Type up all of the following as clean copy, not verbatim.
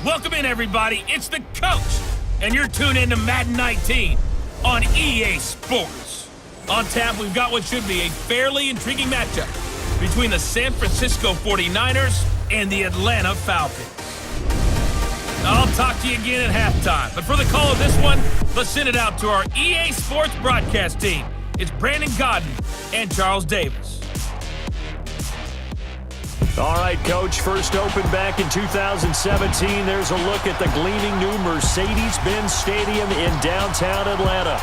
Welcome in, everybody. It's the coach, and you're tuned in to Madden 19 on EA Sports. On tap, we've got what should be a fairly intriguing matchup between the San Francisco 49ers and the Atlanta Falcons. I'll talk to you again at halftime, but for the call of this one, let's send it out to our EA Sports broadcast team. It's Brandon Godden and Charles Davis. All right, Coach, first opened back in 2017. There's a look at the gleaming new Mercedes-Benz Stadium in downtown Atlanta.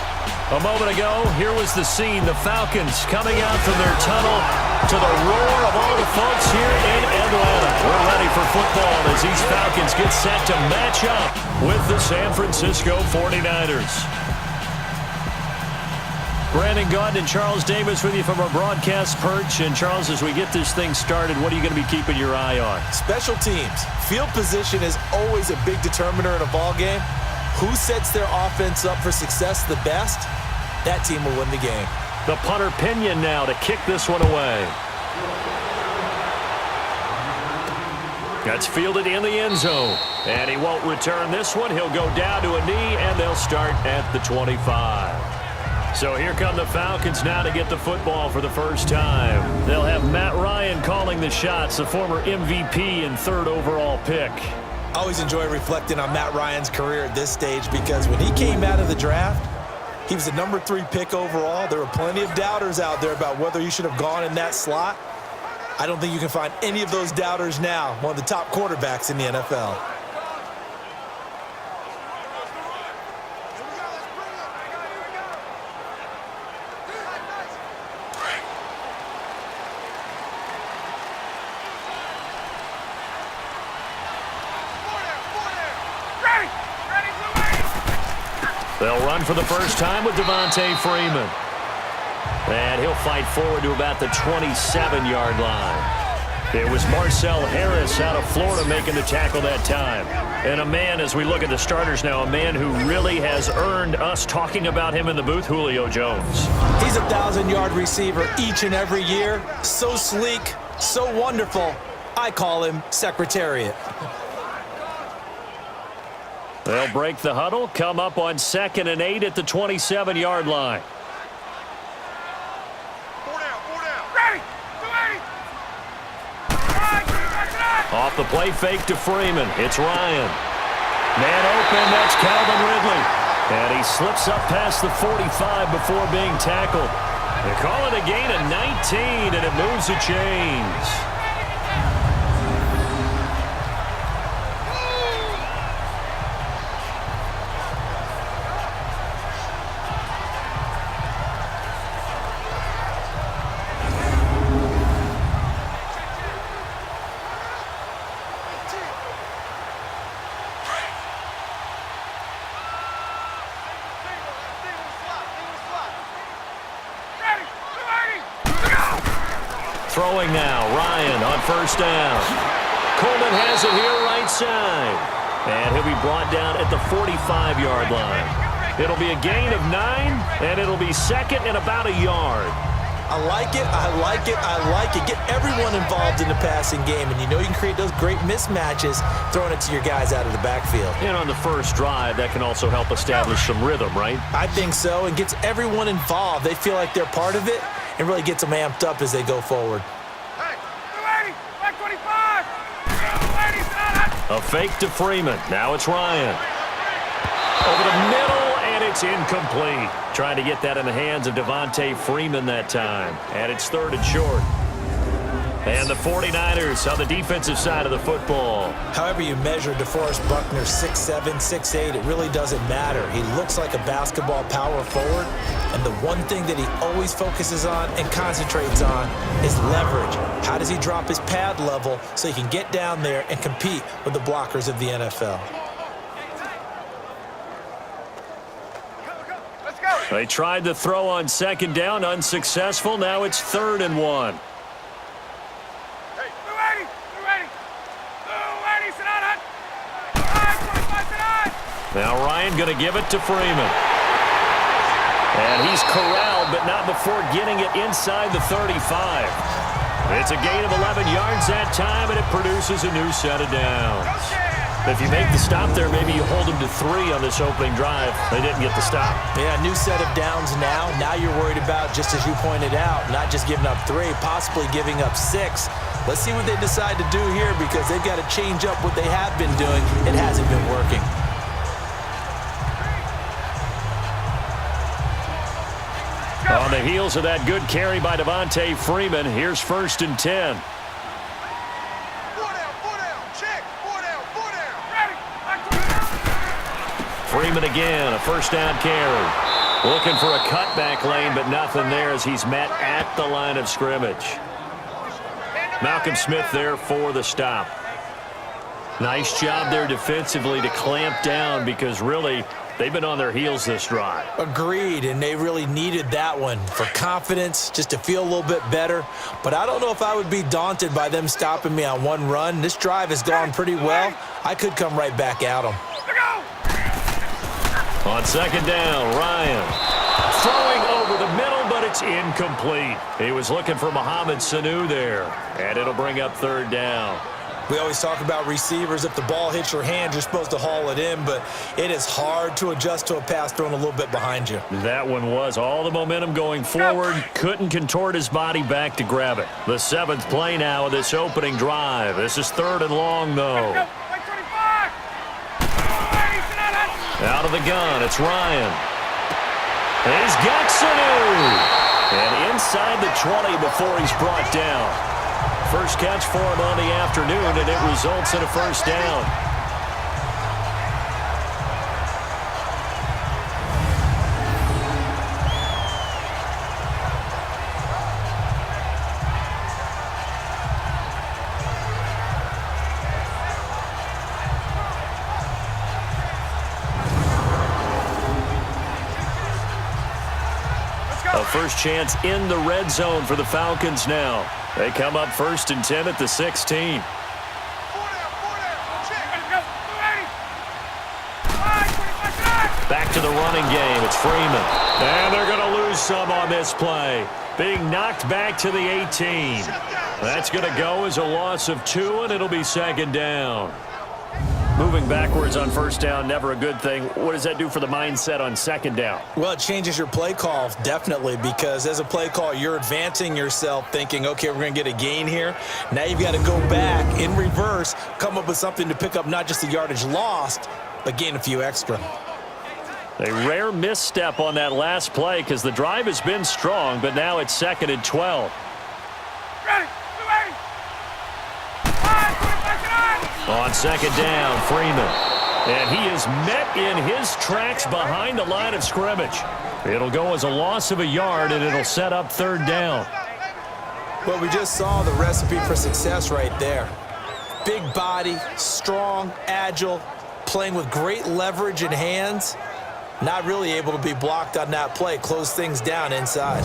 A moment ago, here was the scene. The Falcons coming out from their tunnel to the roar of all the folks here in Atlanta. We're ready for football as these Falcons get set to match up with the San Francisco 49ers. Brandon Godden and Charles Davis with you from our broadcast perch. And, Charles, as we get this thing started, what are you going to be keeping your eye on? Special teams. Field position is always a big determiner in a ball game. Who sets their offense up for success the best, that team will win the game. The punter Pinion now to kick this one away. That's fielded in the end zone. And he won't return this one. He'll go down to a knee, and they'll start at the 25. So here come the Falcons now to get the football for the first time. They'll have Matt Ryan calling the shots, the former MVP and third overall pick. I always enjoy reflecting on Matt Ryan's career at this stage because when he came out of the draft, he was the number 3 pick overall. There were plenty of doubters out there about whether he should have gone in that slot. I don't think you can find any of those doubters now. One of the top quarterbacks in the NFL. They'll run for the first time with Devonta Freeman. And he'll fight forward to about the 27-yard line. It was Marcel Harris out of Florida making the tackle that time. And a man, as we look at the starters now, a man who really has earned us talking about him in the booth, Julio Jones. He's a 1,000-yard receiver each and every year. So sleek, so wonderful. I call him Secretariat. They'll break the huddle, come up on 2nd and 8 at the 27-yard line. Off the play fake to Freeman. It's Ryan. Man open, that's Calvin Ridley. And he slips up past the 45 before being tackled. They call it a gain of 19, and it moves the chains. Throwing now, Ryan on first down. Coleman has it here right side. And he'll be brought down at the 45-yard line. It'll be a gain of 9, and it'll be 2nd and about a yard. I like it, I like it, I like it. Get everyone involved in the passing game, and you know you can create those great mismatches throwing it to your guys out of the backfield. And on the first drive, that can also help establish some rhythm, right? I think so, and gets everyone involved. They feel like they're part of it, and really gets them amped up as they go forward. A fake to Freeman. Now it's Ryan. Over the middle, and it's incomplete. Trying to get that in the hands of Devonta Freeman that time. And it's 3rd and short. And the 49ers on the defensive side of the football. However you measure DeForest Buckner, 6'7", 6'8", it really doesn't matter. He looks like a basketball power forward. And the one thing that he always focuses on and concentrates on is leverage. How does he drop his pad level so he can get down there and compete with the blockers of the NFL? They tried to throw on 2nd down, unsuccessful. Now it's 3rd and 1. Now Ryan going to give it to Freeman. And he's corralled, but not before getting it inside the 35. It's a gain of 11 yards that time, and it produces a new set of downs. If you make the stop there, maybe you hold them to 3 on this opening drive. They didn't get the stop. Yeah, new set of downs now. Now you're worried about, just as you pointed out, not just giving up 3, possibly giving up 6. Let's see what they decide to do here, because they've got to change up what they have been doing. It hasn't been working. On the heels of that good carry by Devonta Freeman, here's 1st and 10. Freeman again, a 1st down carry. Looking for a cutback lane, but nothing there as he's met at the line of scrimmage. Malcolm Smith there for the stop. Nice job there defensively to clamp down, because really they've been on their heels this drive. Agreed, and they really needed that one for confidence, just to feel a little bit better. But I don't know if I would be daunted by them stopping me on one run. This drive has gone pretty well. I could come right back at them. On 2nd down, Ryan throwing over the middle, but it's incomplete. He was looking for Mohamed Sanu there, and it'll bring up 3rd down. We always talk about receivers. If the ball hits your hand, you're supposed to haul it in, but it is hard to adjust to a pass thrown a little bit behind you. That one was all the momentum going forward. Couldn't contort his body back to grab it. The 7th play now of this opening drive. This is 3rd and long, though. Out of the gun, it's Ryan. He's got Sanu. And inside the 20 before he's brought down. First catch for him on the afternoon, and it results in a 1st down. A first chance in the red zone for the Falcons now. They come up 1st and 10 at the 16. Back to the running game. It's Freeman. And they're going to lose some on this play. Being knocked back to the 18. That's going to go as a loss of 2, and it'll be 2nd down. Moving backwards on 1st down, never a good thing. What does that do for the mindset on 2nd down? Well, it changes your play call, definitely, because as a play call, you're advancing yourself thinking, okay, we're going to get a gain here. Now you've got to go back in reverse, come up with something to pick up not just the yardage lost, but gain a few extra. A rare misstep on that last play, because the drive has been strong, but now it's 2nd and 12. On 2nd down, Freeman. And he is met in his tracks behind the line of scrimmage. It'll go as a loss of a yard, and it'll set up 3rd down. Well, we just saw the recipe for success right there. Big body, strong, agile, playing with great leverage in hands. Not really able to be blocked on that play. Close things down inside.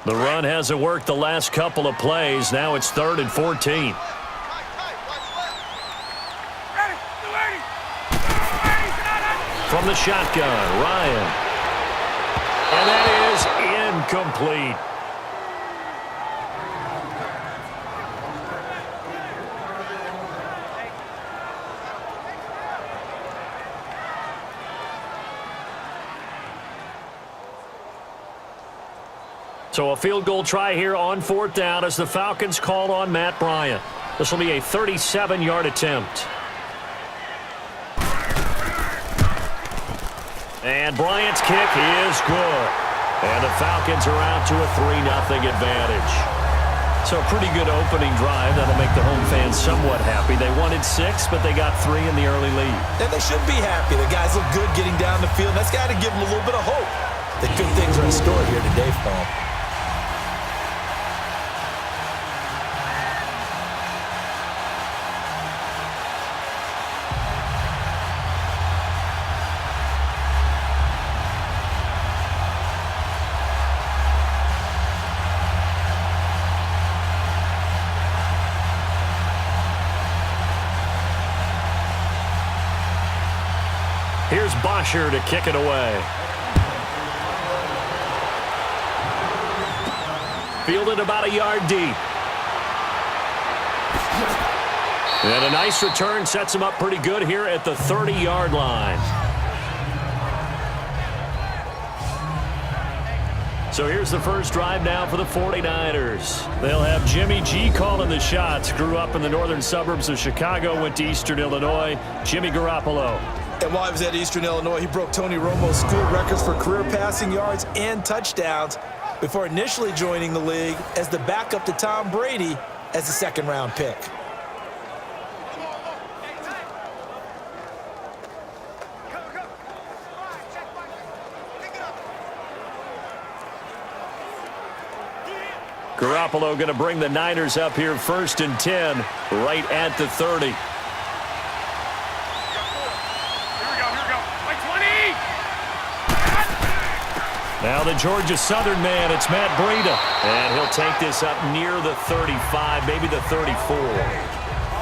The run hasn't worked the last couple of plays. Now it's 3rd and 14. From the shotgun, Ryan. And that is incomplete. So a field goal try here on 4th down as the Falcons call on Matt Bryant. This will be a 37-yard attempt. And Bryant's kick is good. And the Falcons are out to a 3-0 advantage. So a pretty good opening drive. That'll make the home fans somewhat happy. They wanted 6, but they got 3 in the early lead. And they should be happy. The guys look good getting down the field. That's got to give them a little bit of hope that good things are in store here today for them. Here's Bosher to kick it away. Fielded about a yard deep. And a nice return sets him up pretty good here at the 30-yard line. So here's the first drive now for the 49ers. They'll have Jimmy G calling the shots. Grew up in the northern suburbs of Chicago, went to Eastern Illinois. Jimmy Garoppolo. And while he was at Eastern Illinois, he broke Tony Romo's school records for career passing yards and touchdowns before initially joining the league as the backup to Tom Brady as a second-round pick. Garoppolo going to bring the Niners up here 1st and 10, right at the 30. Here we go. Like 20! Now the Georgia Southern man, it's Matt Breida. And he'll take this up near the 35, maybe the 34.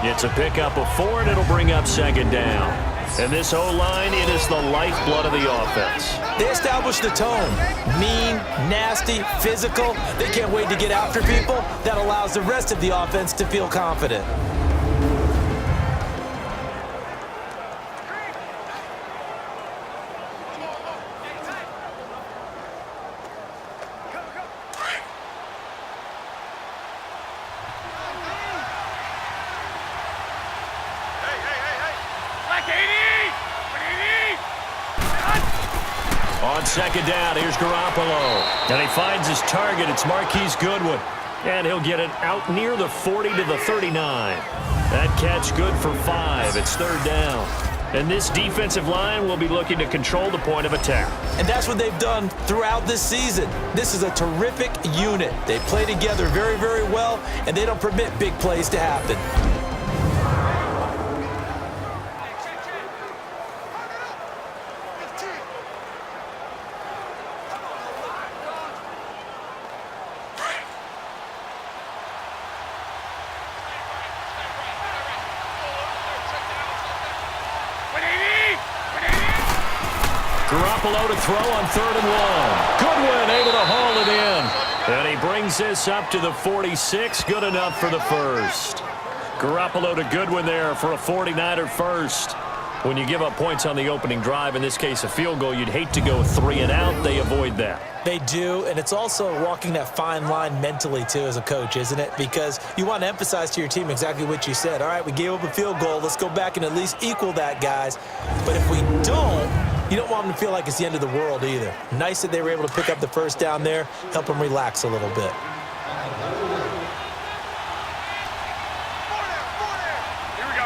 It's a pickup of 4, and it'll bring up 2nd down. And this O-line, it is the lifeblood of the offense. They established the tone. Mean, nasty, physical. They can't wait to get after people. That allows the rest of the offense to feel confident. On 2nd down, here's Garoppolo. And he finds his target. It's Marquise Goodwin. And he'll get it out near the 40 to the 39. That catch good for 5. It's 3rd down. And this defensive line will be looking to control the point of attack. And that's what they've done throughout this season. This is a terrific unit. They play together very, very well, and they don't permit big plays to happen. Garoppolo to throw on 3rd and 1. Goodwin able to haul it in. And he brings this up to the 46. Good enough for the first. Garoppolo to Goodwin there for a 49er first. When you give up points on the opening drive, in this case a field goal, you'd hate to go 3 and out. They avoid that. They do, and it's also walking that fine line mentally, too, as a coach, isn't it? Because you want to emphasize to your team exactly what you said. All right, we gave up a field goal. Let's go back and at least equal that, guys. But if we don't, you don't want them to feel like it's the end of the world either. Nice that they were able to pick up the first down there, help them relax a little bit. Here we go.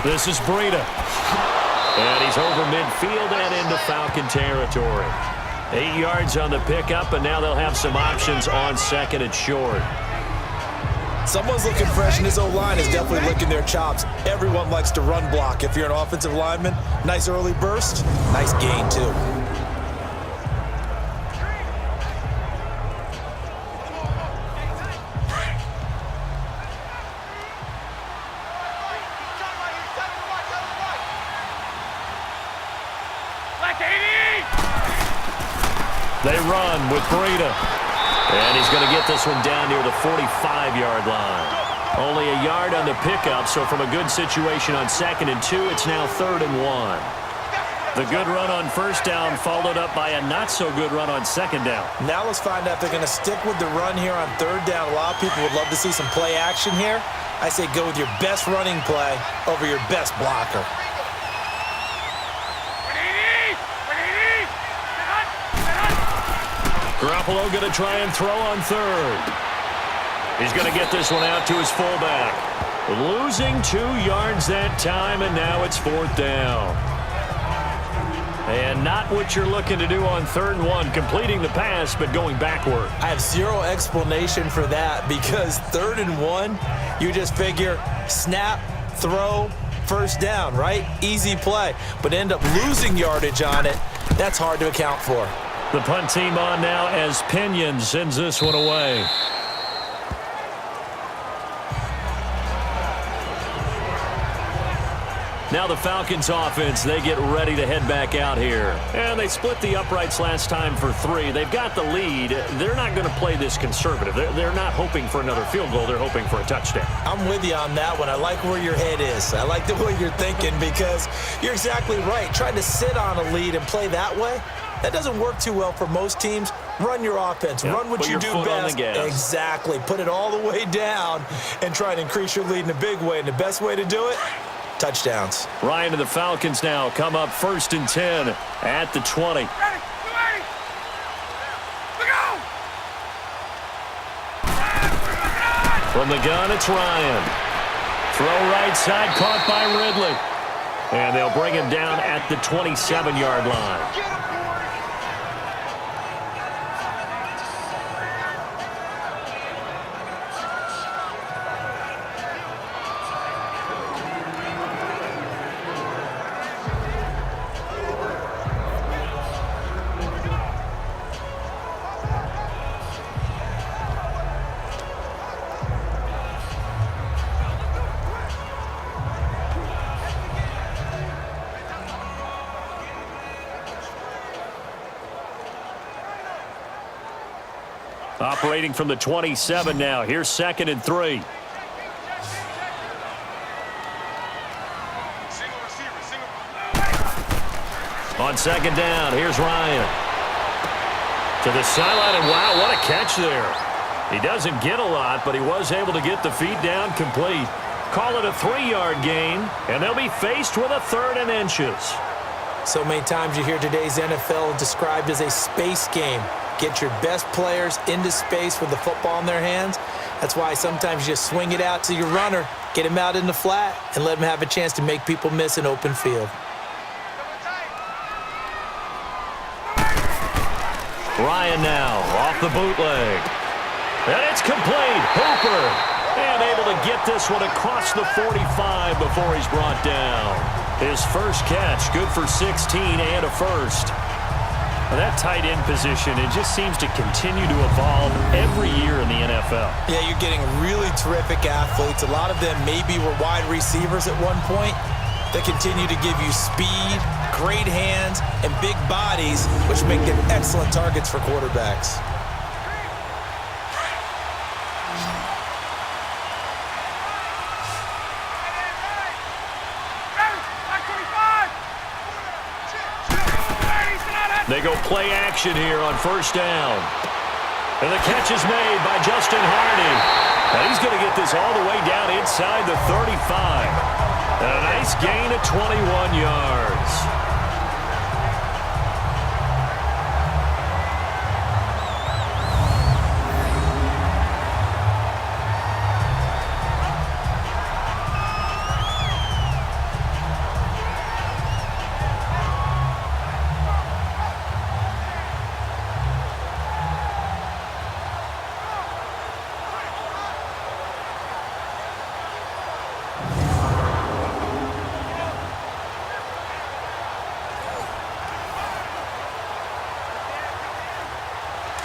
This is Breida. And he's over midfield and into Falcon territory. 8 yards on the pickup, and now they'll have some options on 2nd and short. Someone's looking fresh, and his O-line is definitely licking their chops. Everyone likes to run block. If you're an offensive lineman, nice early burst, nice gain, too. They run with Breida. And he's going to get this one down near the 45-yard line. Only a yard on the pickup, so from a good situation on 2nd and 2, it's now 3rd and 1. The good run on 1st down followed up by a not-so-good run on 2nd down. Now let's find out if they're going to stick with the run here on 3rd down. A lot of people would love to see some play action here. I say go with your best running play over your best blocker. Garoppolo going to try and throw on 3rd. He's going to get this one out to his fullback. Losing 2 yards that time, and now it's 4th down. And not what you're looking to do on 3rd and 1, completing the pass, but going backward. I have zero explanation for that because 3rd and 1, you just figure snap, throw, 1st down, right? Easy play. But end up losing yardage on it. That's hard to account for. The punt team on now as Pinion sends this one away. Now the Falcons offense, they get ready to head back out here. And they split the uprights last time for 3. They've got the lead. They're not going to play this conservative. They're not hoping for another field goal. They're hoping for a touchdown. I'm with you on that one. I like where your head is. I like the way you're thinking because you're exactly right. Trying to sit on a lead and play that way, that doesn't work too well for most teams. Run your offense. Yep. Run what you do best. Exactly. Put it all the way down and try to increase your lead in a big way. And the best way to do it, touchdowns. Ryan and the Falcons now come up 1st and 10 at the 20. From the gun, it's Ryan. Throw right side, caught by Ridley. And they'll bring him down at the 27-yard line. Operating from the 27 now. Here's 2nd and 3. On 2nd down, here's Ryan. To the sideline, and wow, what a catch there. He doesn't get a lot, but he was able to get the feet down complete. Call it a 3-yard gain, and they'll be faced with a 3rd and inches. So many times you hear today's NFL described as a space game. Get your best players into space with the football in their hands. That's why sometimes you just swing it out to your runner, get him out in the flat, and let him have a chance to make people miss an open field. Ryan now off the bootleg. And it's complete. Hooper. And able to get this one across the 45 before he's brought down. His first catch, good for 16 and a first. That tight end position, it just seems to continue to evolve every year in the NFL. Yeah, you're getting really terrific athletes. A lot of them maybe were wide receivers at one point. They continue to give you speed, great hands, and big bodies, which make them excellent targets for quarterbacks. They go play action here on 1st down. And the catch is made by Justin Hardy. And he's going to get this all the way down inside the 35. And a nice gain of 21 yards.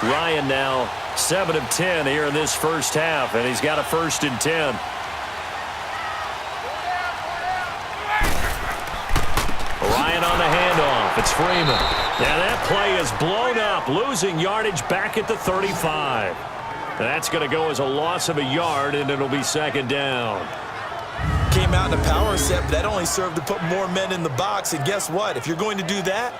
Ryan now 7 of 10 here in this first half, and he's got a 1st and 10. Ryan on the handoff. It's Freeman. Now that play is blown up, losing yardage back at the 35. That's going to go as a loss of a yard, and it'll be 2nd down. Came out in a power set, but that only served to put more men in the box. And guess what? If you're going to do that,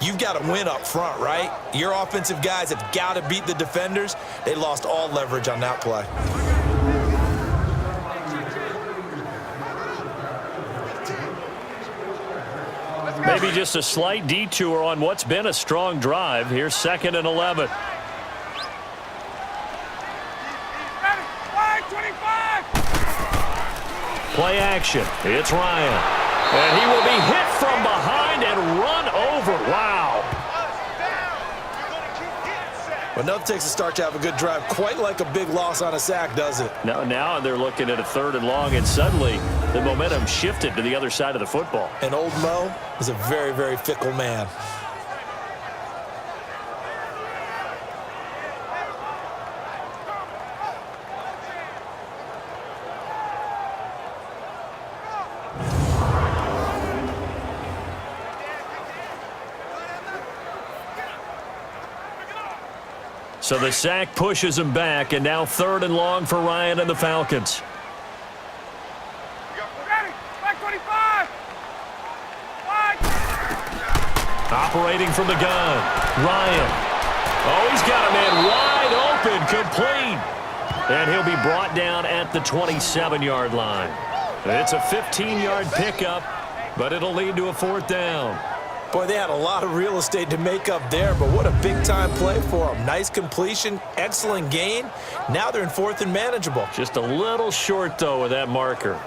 you've got to win up front, right? Your offensive guys have got to beat the defenders. They lost all leverage on that play. Maybe just a slight detour on what's been a strong drive. Here's 2nd and 11. Play action. It's Ryan. And he will be hit from behind and run over. Wow. But enough takes a start to have a good drive. Quite like a big loss on a sack, does it? Now they're looking at a 3rd and long, and suddenly the momentum shifted to the other side of the football. And old Mo is a very, very fickle man. So the sack pushes him back, and now 3rd and long for Ryan and the Falcons. Ready. Back 25. Operating from the gun, Ryan. Oh, he's got a man wide open, complete. And he'll be brought down at the 27-yard line. It's a 15-yard pickup, but it'll lead to a 4th down. Boy, they had a lot of real estate to make up there, but what a big-time play for them. Nice completion, excellent gain. Now they're in 4th and manageable. Just a little short, though, with that marker.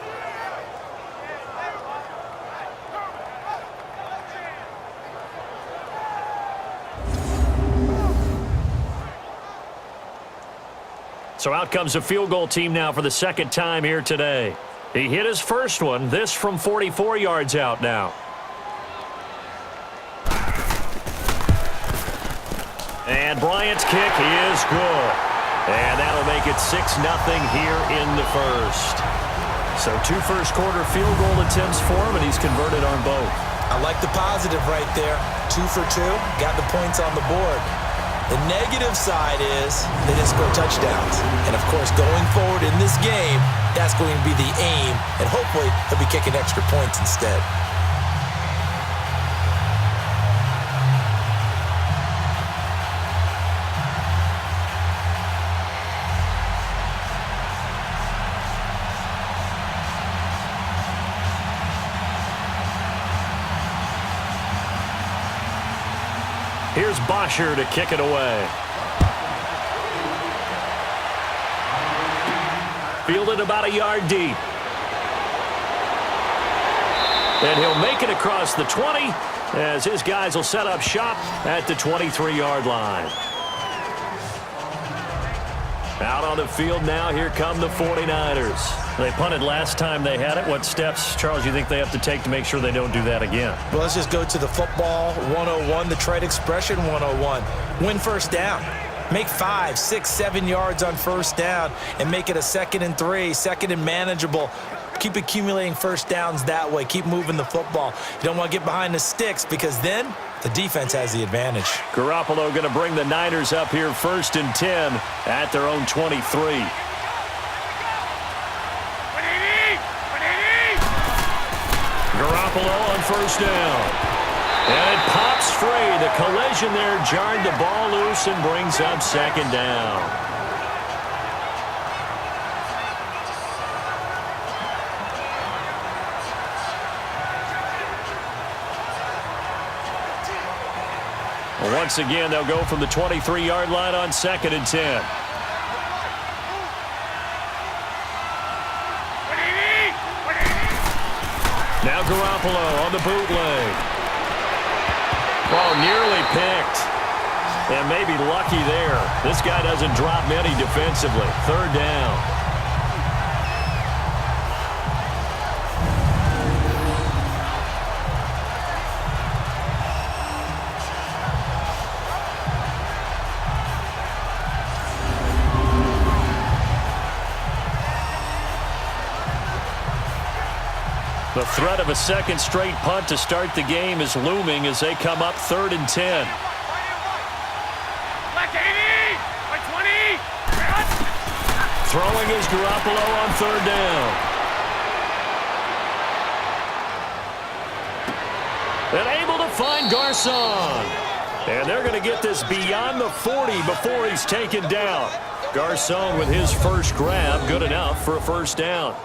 So out comes a field goal team now for the 2nd time here today. He hit his first one, this from 44 yards out now. And Bryant's kick is good. And that'll make it 6-0 here in the first. So 2 first-quarter field goal attempts for him, and he's converted on both. I like the positive right there. 2 for 2, got the points on the board. The negative side is they didn't score touchdowns. And, of course, going forward in this game, that's going to be the aim. And hopefully he'll be kicking extra points instead. Here's Bosher to kick it away. Fielded about a yard deep. And he'll make it across the 20 as his guys will set up shop at the 23-yard line. Out on the field now, here come the 49ers. They punted last time they had it. What steps, Charles, you think they have to take to make sure they don't do that again? Well, let's just go to the football 101, the trade expression 101. Win first down. Make 5, 6, 7 yards on first down and make it a 2nd and 3, 2nd and manageable. Keep accumulating first downs that way. Keep moving the football. You don't want to get behind the sticks because then the defense has the advantage. Garoppolo going to bring the Niners up here 1st and 10 at their own 23. Garoppolo on first down. And it pops free. The collision there jarred the ball loose and brings up 2nd down. Once again, they'll go from the 23-yard line on 2nd and 10. Now Garoppolo on the bootleg. Oh, nearly picked. And maybe lucky there. This guy doesn't drop many defensively. 3rd down. The threat of a 2nd straight punt to start the game is looming as they come up 3rd and 10. Throwing is Garoppolo on 3rd down. And able to find Garcon. And they're going to get this beyond the 40 before he's taken down. Garcon with his first grab, good enough for a 1st down.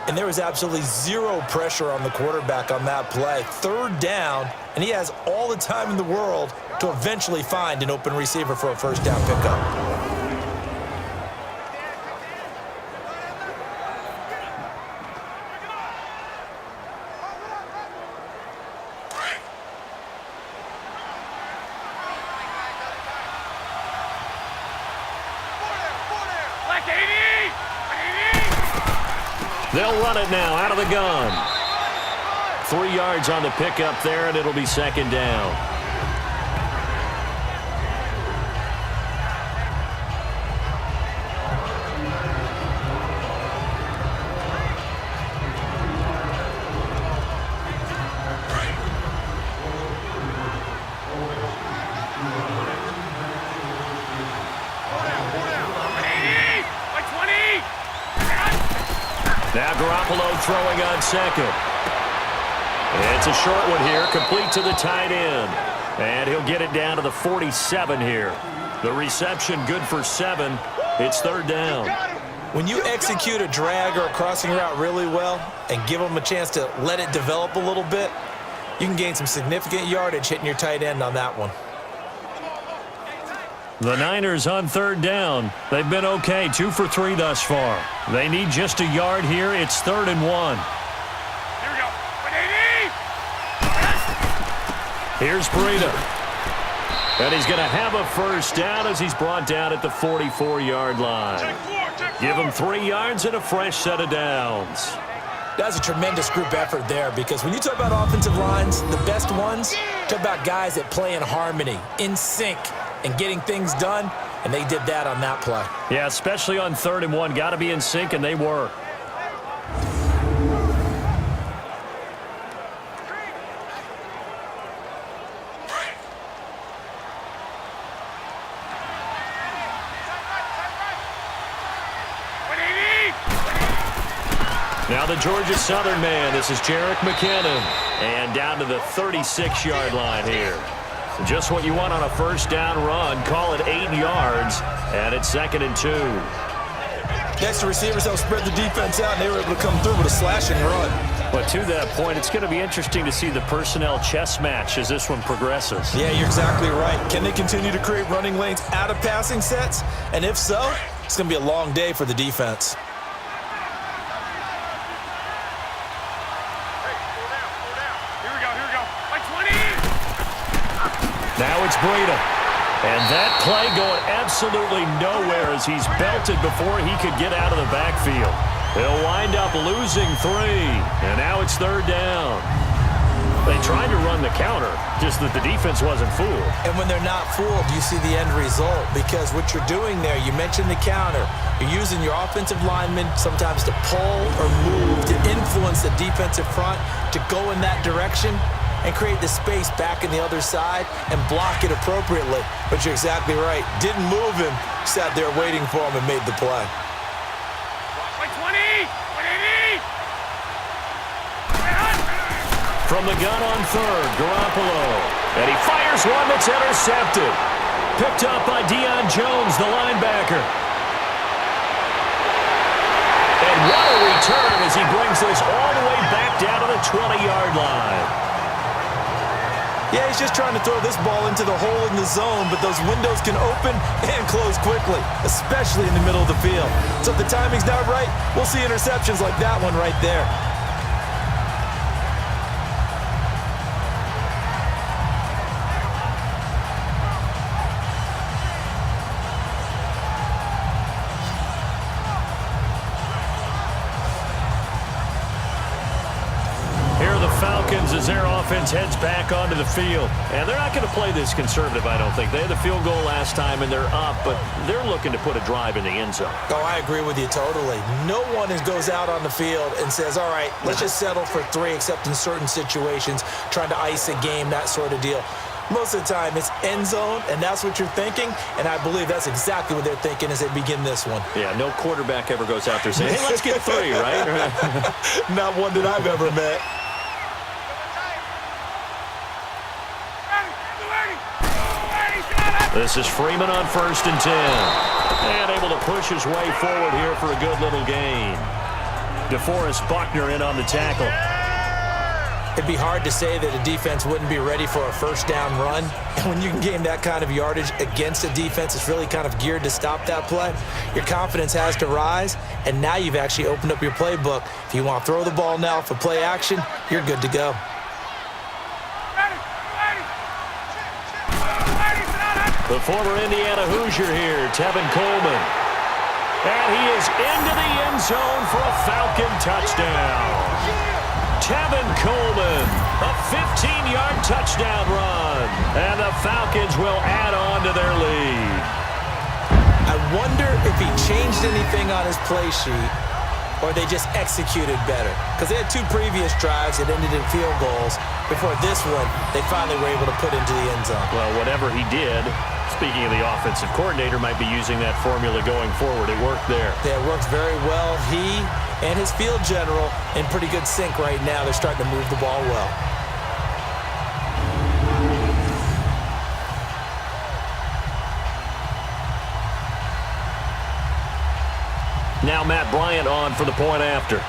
And there was absolutely zero pressure on the quarterback on that play. 3rd down, and he has all the time in the world to eventually find an open receiver for a 1st down pickup. They'll run it now out of the gun. 3 yards on the pickup there, and it'll be 2nd down. Garoppolo throwing on second. It's a short one here, complete to the tight end. And he'll get it down to the 47 here. The reception good for 7. It's third down. When you execute a drag or a crossing route really well and give them a chance to let it develop a little bit, you can gain some significant yardage hitting your tight end on that one. The Niners on third down. They've been okay, 2 for 3 thus far. They need just a yard here. It's 3rd and 1. Here we go. 180. Here's Breida. And he's going to have a first down as he's brought down at the 44-yard line. Give him 3 yards and a fresh set of downs. That's a tremendous group effort there, because when you talk about offensive lines, the best ones, talk about guys that play in harmony, in sync, and getting things done, and they did that on that play. Yeah, especially on 3rd and 1. Got to be in sync, and they were. Now the Georgia Southern man. This is Jerick McKinnon. And down to the 36-yard line here. Just what you want on a first down run. Call it 8 yards. And it's 2nd and 2. Next, the receivers help spread the defense out, and they were able to come through with a slashing run. But to that point, it's going to be interesting to see the personnel chess match as this one progresses. Yeah, you're exactly right. Can they continue to create running lanes out of passing sets? And if so, it's going to be a long day for the defense. Now it's Breida. And that play going absolutely nowhere as he's belted before he could get out of the backfield. He'll wind up losing 3. And now it's 3rd down. They tried to run the counter, just that the defense wasn't fooled. And when they're not fooled, you see the end result, because what you're doing there, you mentioned the counter. You're using your offensive linemen sometimes to pull or move, to influence the defensive front, to go in that direction and create the space back in the other side and block it appropriately. But you're exactly right. Didn't move him, sat there waiting for him and made the play. 120, 180. From the gun on 3rd, Garoppolo. And he fires one that's intercepted. Picked up by Deion Jones, the linebacker. And what a return as he brings this all the way back down to the 20-yard line. Yeah, he's just trying to throw this ball into the hole in the zone, but those windows can open and close quickly, especially in the middle of the field. So if the timing's not right, we'll see interceptions like that one right there. Falcons as their offense heads back onto the field. And they're not going to play this conservative, I don't think. They had the field goal last time, and they're up, but they're looking to put a drive in the end zone. Oh, I agree with you totally. No one goes out on the field and says, all right, let's just settle for 3, except in certain situations, trying to ice a game, that sort of deal. Most of the time, it's end zone, and that's what you're thinking, and I believe that's exactly what they're thinking as they begin this one. Yeah, no quarterback ever goes out there saying, hey, let's get 3, right? Not one that I've ever met. This is Freeman on 1st and 10. And able to push his way forward here for a good little gain. DeForest Buckner in on the tackle. It'd be hard to say that a defense wouldn't be ready for a first down run. And when you can gain that kind of yardage against a defense that's really kind of geared to stop that play, your confidence has to rise. And now you've actually opened up your playbook. If you want to throw the ball now for play action, you're good to go. The former Indiana Hoosier here, Tevin Coleman. And he is into the end zone for a Falcon touchdown. Tevin Coleman, a 15-yard touchdown run. And the Falcons will add on to their lead. I wonder if he changed anything on his play sheet, or they just executed better. Because they had 2 previous drives that ended in field goals. Before this one, they finally were able to put into the end zone. Well, whatever he did, Speaking of the offensive coordinator, might be using that formula going forward. It worked there. Yeah, it works very well. He and his field general in pretty good sync right now. They're starting to move the ball well. Now Matt Bryant on for the point after.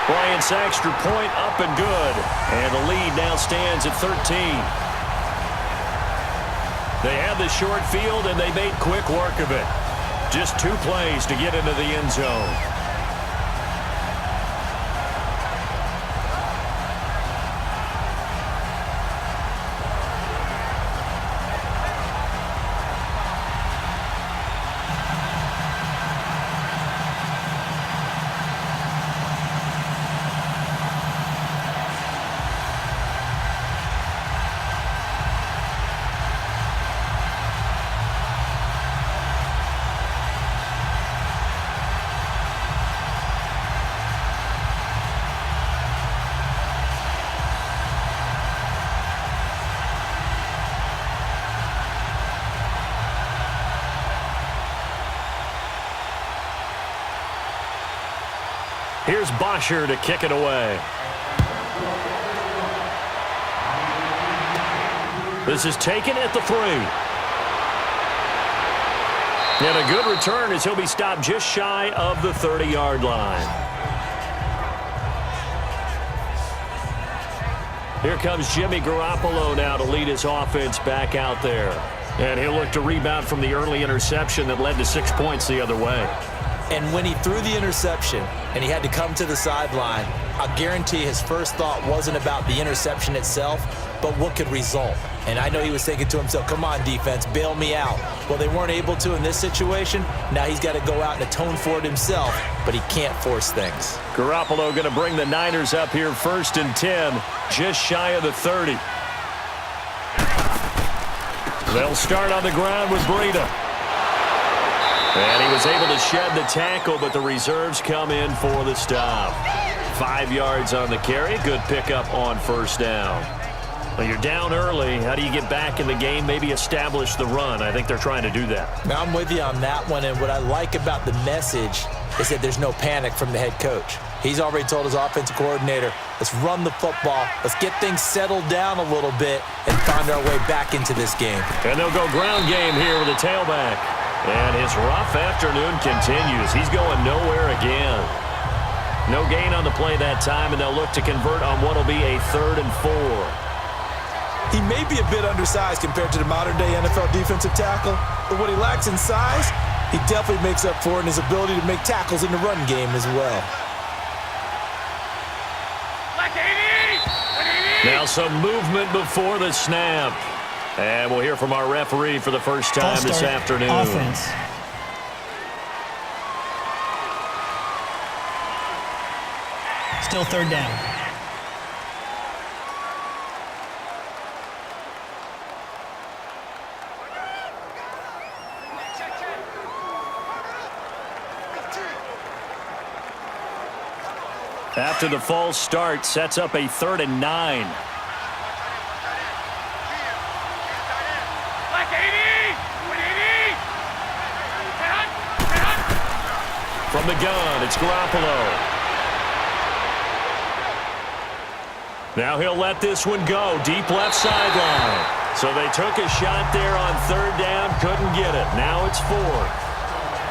Bryant's extra point up and good. And the lead now stands at 13. They had the short field, and they made quick work of it. Just 2 plays to get into the end zone. Here's Bosher to kick it away. This is taken at the 3. And a good return as he'll be stopped just shy of the 30-yard line. Here comes Jimmy Garoppolo now to lead his offense back out there. And he'll look to rebound from the early interception that led to 6 points the other way. And when he threw the interception and he had to come to the sideline, I guarantee his first thought wasn't about the interception itself, but what could result. And I know he was thinking to himself, come on, defense, bail me out. Well, they weren't able to in this situation. Now he's got to go out and atone for it himself, but he can't force things. Garoppolo going to bring the Niners up here 1st and 10, just shy of the 30. They'll start on the ground with Breida. And he was able to shed the tackle, but the reserves come in for the stop. 5 yards on the carry. Good pickup on 1st down. Well, you're down early. How do you get back in the game, maybe establish the run? I think they're trying to do that. Now, I'm with you on that one, and what I like about the message is that there's no panic from the head coach. He's already told his offensive coordinator, let's run the football, let's get things settled down a little bit and find our way back into this game. And they'll go ground game here with a tailback. And his rough afternoon continues. He's going nowhere again. No gain on the play that time, and they'll look to convert on what will be a 3rd and 4. He may be a bit undersized compared to the modern-day NFL defensive tackle, but what he lacks in size, he definitely makes up for in his ability to make tackles in the run game as well. Now some movement before the snap. And we'll hear from our referee for the first time this afternoon. Offense. Still 3rd down. After the false start, sets up a 3rd and 9. From the gun, it's Garoppolo. Now he'll let this one go. Deep left sideline. So they took a shot there on 3rd down, couldn't get it. Now it's 4th.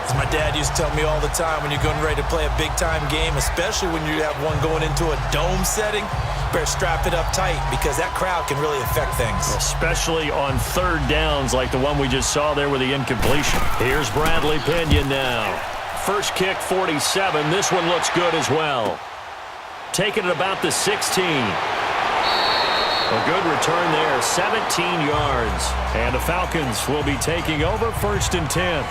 As my dad used to tell me all the time, when you're getting ready to play a big-time game, especially when you have one going into a dome setting, better strap it up tight because that crowd can really affect things. Especially on 3rd downs like the one we just saw there with the incompletion. Here's Bradley Pinion now. First kick, 47. This one looks good as well. Taking it about the 16. A good return there, 17 yards. And the Falcons will be taking over 1st and 10.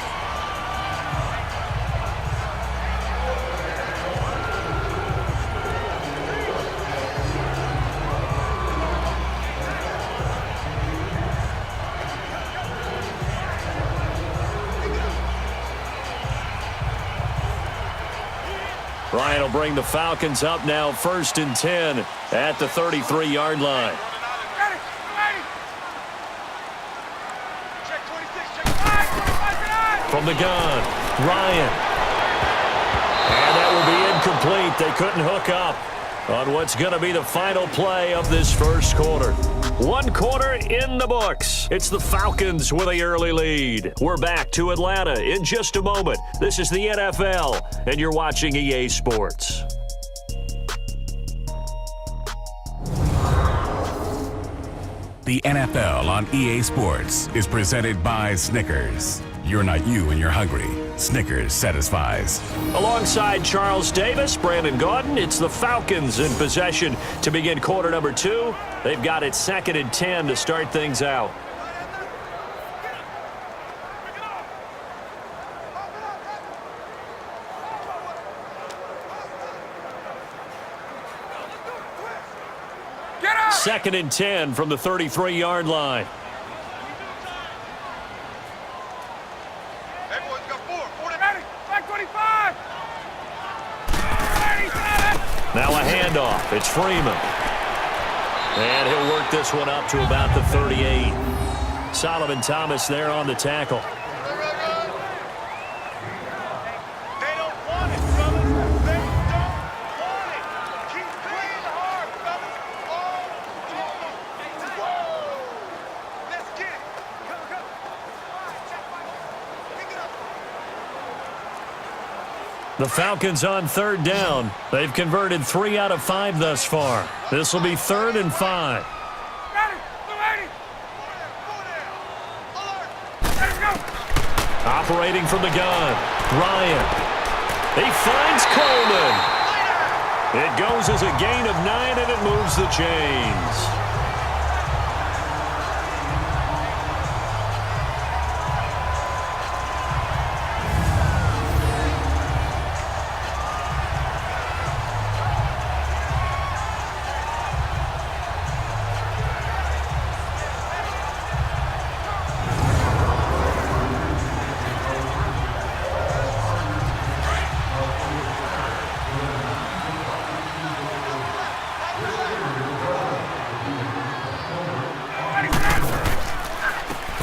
Ryan will bring the Falcons up now 1st and 10 at the 33-yard line. From the gun, Ryan. And that will be incomplete. They couldn't hook up on what's going to be the final play of this first quarter. 1 quarter in the books. It's the Falcons with the early lead. We're back to Atlanta in just a moment. This is the NFL, and you're watching EA Sports. The NFL on EA Sports is presented by Snickers. You're not you when you're hungry. Snickers satisfies. Alongside Charles Davis, Brandon Gaudin, it's the Falcons in possession to begin quarter number 2. They've got it 2nd and 10 to start things out. Get up! 2nd and 10 from the 33-yard line. Now a handoff. It's Freeman. And he'll work this one up to about the 38. Solomon Thomas there on the tackle. They don't want it, fellas. They don't want it. Keep playing hard, fellas. Whoa! Let's get it. Go. Pick it up. The Falcons on 3rd down. They've converted 3 out of 5 thus far. This will be 3rd and 5. Operating from the gun, Ryan. He finds Coleman. It goes as a gain of 9, and it moves the chains.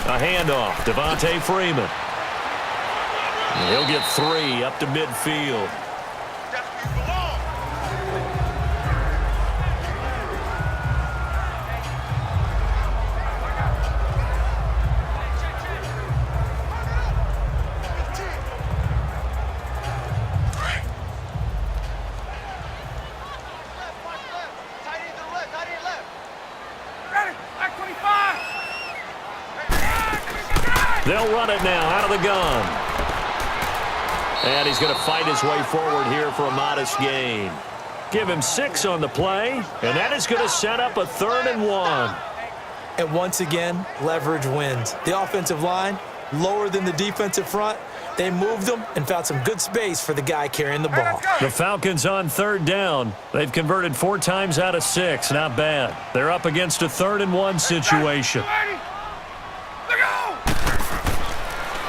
A handoff, Devonta Freeman. And he'll get 3 up to midfield. They'll run it now out of the gun. And he's going to fight his way forward here for a modest gain. Give him 6 on the play, and that is going to set up a 3rd and 1. And once again, leverage wins. The offensive line, lower than the defensive front. They moved them and found some good space for the guy carrying the ball. The Falcons on 3rd down. They've converted 4 times out of 6. Not bad. They're up against a 3rd and 1 situation.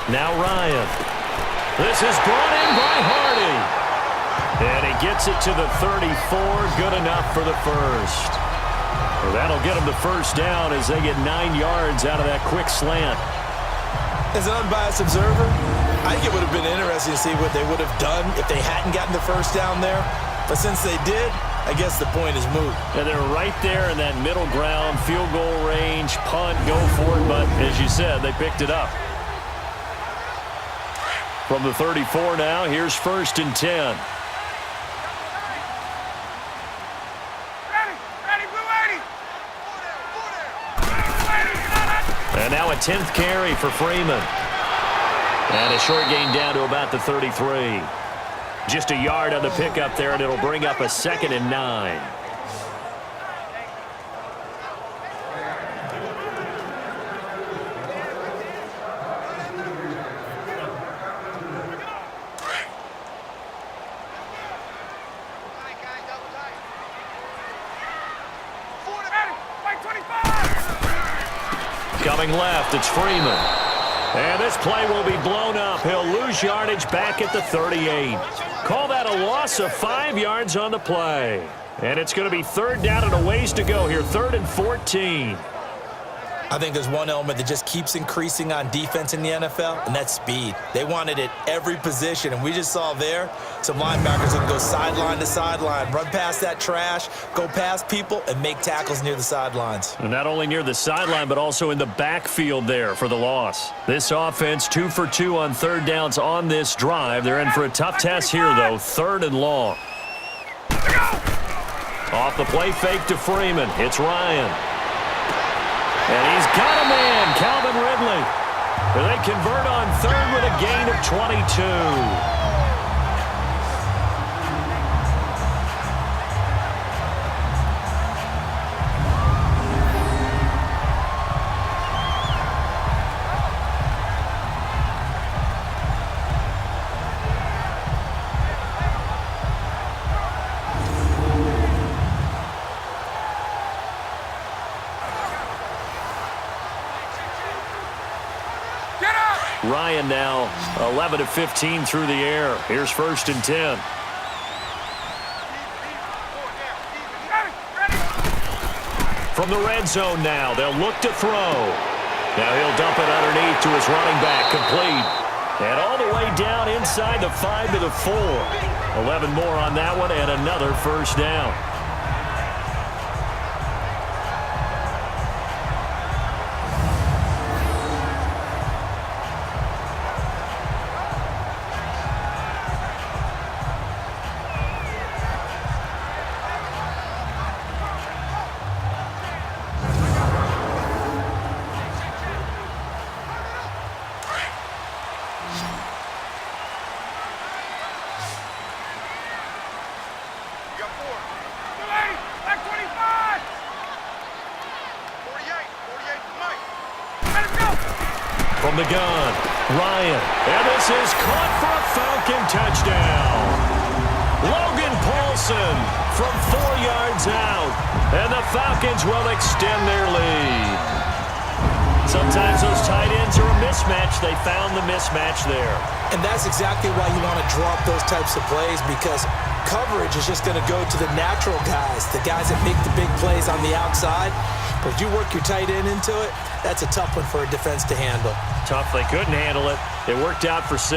Now Ryan. This is brought in by Hardy. And he gets it to the 34. Good enough for the first. Well, that'll get them the first down as they get 9 yards out of that quick slant. As an unbiased observer, I think it would have been interesting to see what they would have done if they hadn't gotten the first down there. But since they did, I guess the point is moot. And they're right there in that middle ground, field goal range, punt, go for it. But as you said, they picked it up. From the 34 now, here's 1st and 10. And now a 10th carry for Freeman. And a short gain down to about the 33. Just a yard on the pickup there, and it'll bring up a 2nd and 9. Coming left, it's Freeman. And this play will be blown up. He'll lose yardage back at the 38. Call that a loss of 5 yards on the play. And it's going to be third down and a ways to go here, 3rd and 14. I think there's one element that just keeps increasing on defense in the NFL, and that's speed. They want it at every position, and we just saw there some linebackers that can go sideline to sideline, run past that trash, go past people, and make tackles near the sidelines. And not only near the sideline, but also in the backfield there for the loss. This offense 2 for 2 on third downs on this drive. They're in for a tough test here, though, 3rd and long. Off the play fake to Freeman. It's Ryan. And he's got a man, Calvin Ridley. And they convert on 3rd with a gain of 22. Ryan now 11 of 15 through the air. Here's 1st and 10. From the red zone now, they'll look to throw. Now he'll dump it underneath to his running back, complete. And all the way down inside the 5 to the 4. 11 more on that one and another first down. From the gun, Ryan, and this is caught for a Falcon touchdown. Logan Paulson from 4 yards out, and the Falcons will extend their lead. Sometimes those tight ends are a mismatch. They found the mismatch there. And that's exactly why you want to draw up those types of plays, because coverage is just going to go to the natural guys, the guys that make the big plays on the outside. But if you work your tight end into it, that's a tough one for a defense to handle. Tough. They couldn't handle it. It worked out for 6.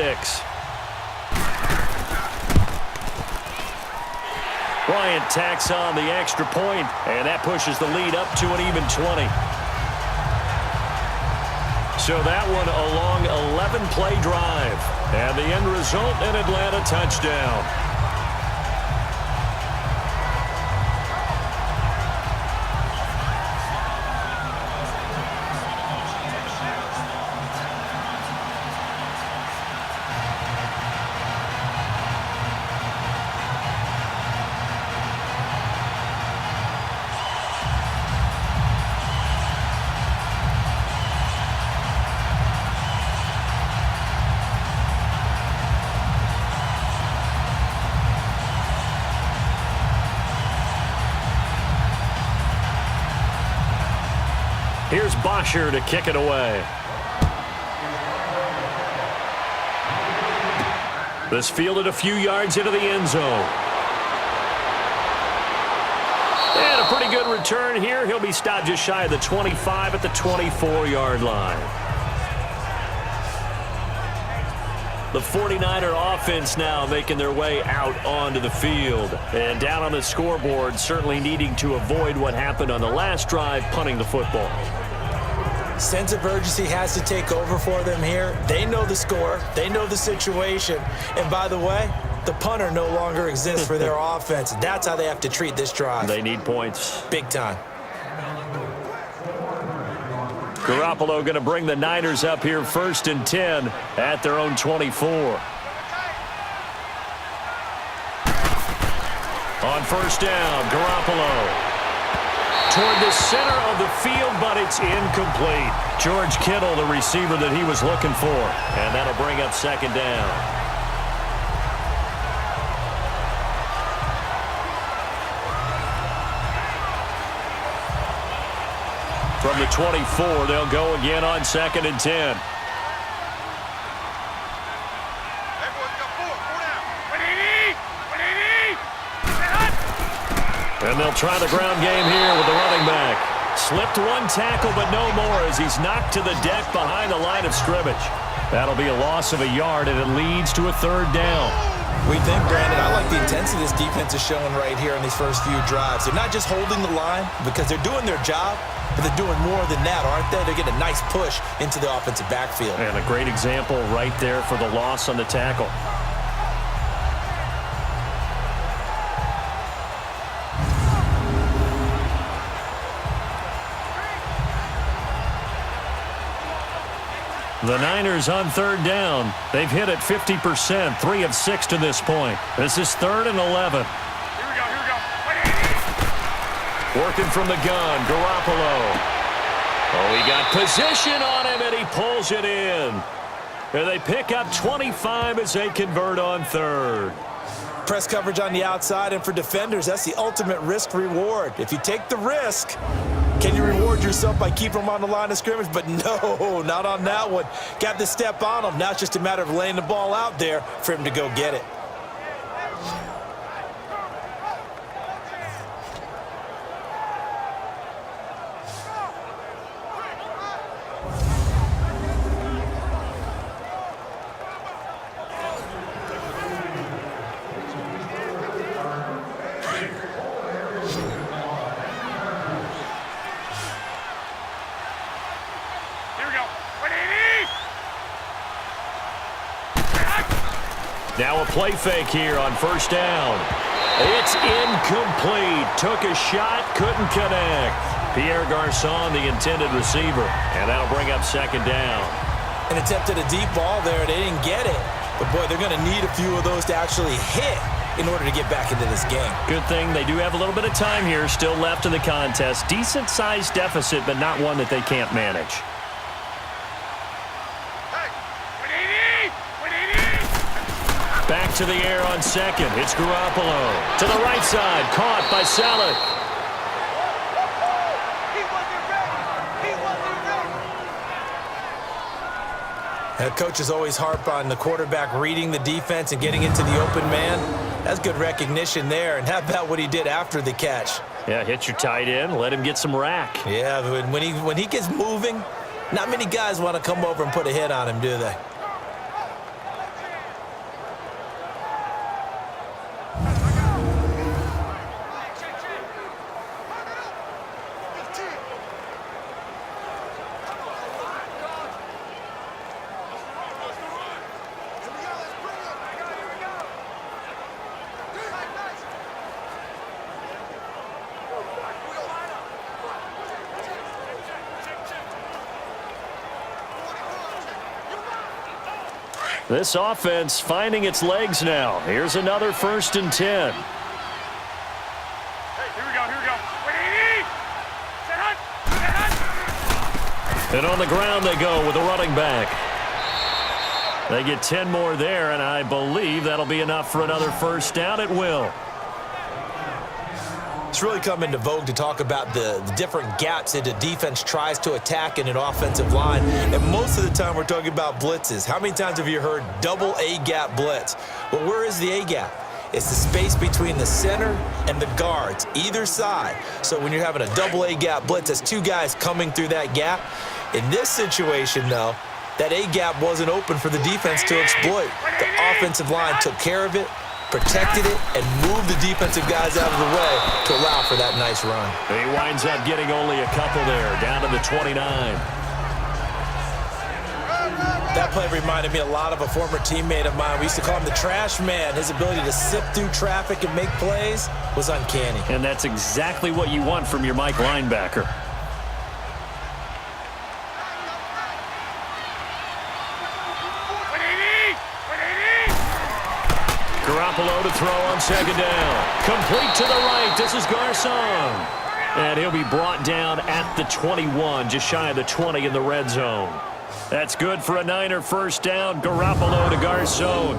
Bryant tacks on the extra point, and that pushes the lead up to an even 20. So that one a long 11-play drive. And the end result, an Atlanta touchdown. Here's Bosher to kick it away. This fielded a few yards into the end zone. And a pretty good return here. He'll be stopped just shy of the 25 at the 24-yard line. The 49er offense now making their way out onto the field. And down on the scoreboard, certainly needing to avoid what happened on the last drive, punting the football. Sense of urgency has to take over for them here. They know the score. They know the situation. And by the way, the punter no longer exists for their offense. That's how they have to treat this drive. They need points. Big time. Garoppolo going to bring the Niners up here 1st and 10 at their own 24. On 1st down, Garoppolo toward the center of the field, but it's incomplete. George Kittle, the receiver that he was looking for, and that'll bring up 2nd down. From the 24, they'll go again on 2nd and 10. And they'll try the ground game here with the running back. Slipped one tackle, but no more as he's knocked to the deck behind the line of scrimmage. That'll be a loss of a yard, and it leads to a 3rd down. We think, Brandon, I like the intensity this defense is showing right here in these first few drives. They're not just holding the line because they're doing their job, but they're doing more than that, aren't they? They're getting a nice push into the offensive backfield. And a great example right there for the loss on the tackle. The Niners on 3rd down. They've hit it 50%, 3 of 6 to this point. This is 3rd and 11. Here we go. Working from the gun, Garoppolo. Oh, he got position on him, and he pulls it in. And they pick up 25 as they convert on 3rd. Press coverage on the outside, and for defenders, that's the ultimate risk-reward. If you take the risk, can you reward yourself by keeping them on the line of scrimmage? But no, not on that one. Got the step on him. Now it's just a matter of laying the ball out there for him to go get it. Now a play fake here on 1st down. It's incomplete. Took a shot, couldn't connect. Pierre Garçon, the intended receiver. And that'll bring up 2nd down. An attempt at a deep ball there. They didn't get it. But, boy, they're going to need a few of those to actually hit in order to get back into this game. Good thing they do have a little bit of time here still left in the contest. Decent-sized deficit, but not one that they can't manage. Back to the air on 2nd. It's Garoppolo. To the right side. Caught by Saleh. Head coaches always harp on the quarterback reading the defense and getting into the open man. That's good recognition there. And how about what he did after the catch? Yeah, hit your tight end. Let him get some rack. Yeah, when he gets moving, not many guys want to come over and put a hit on him, do they? This offense finding its legs now. Here's another 1st and 10. Hey, here we go. And on the ground they go with the running back. They get 10 more there, and I believe that'll be enough for another 1st down. It will. It's really come into vogue to talk about the different gaps that the defense tries to attack in an offensive line. And most of the time we're talking about blitzes. How many times have you heard double A-gap blitz? Well, where is the A-gap? It's the space between the center and the guards, either side. So when you're having a double A-gap blitz, that's 2 guys coming through that gap. In this situation, though, that A-gap wasn't open for the defense to exploit. The offensive line took care of it, protected it, and moved the defensive guys out of the way to allow for that nice run. He winds up getting only a couple there, down to the 29. That play reminded me a lot of a former teammate of mine. We used to call him the trash man. His ability to sift through traffic and make plays was uncanny. And that's exactly what you want from your Mike linebacker. Garoppolo to throw on 2nd down. Complete to the right. This is Garçon. And he'll be brought down at the 21, just shy of the 20 in the red zone. That's good for a Niner 1st down. Garoppolo to Garçon.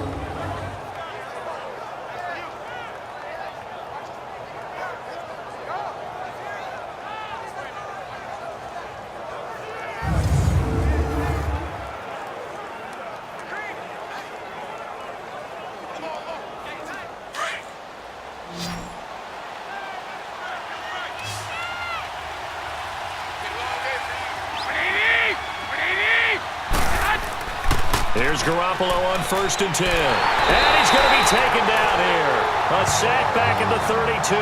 Here's Garoppolo on 1st and 10. And he's going to be taken down here. A sack back at the 32.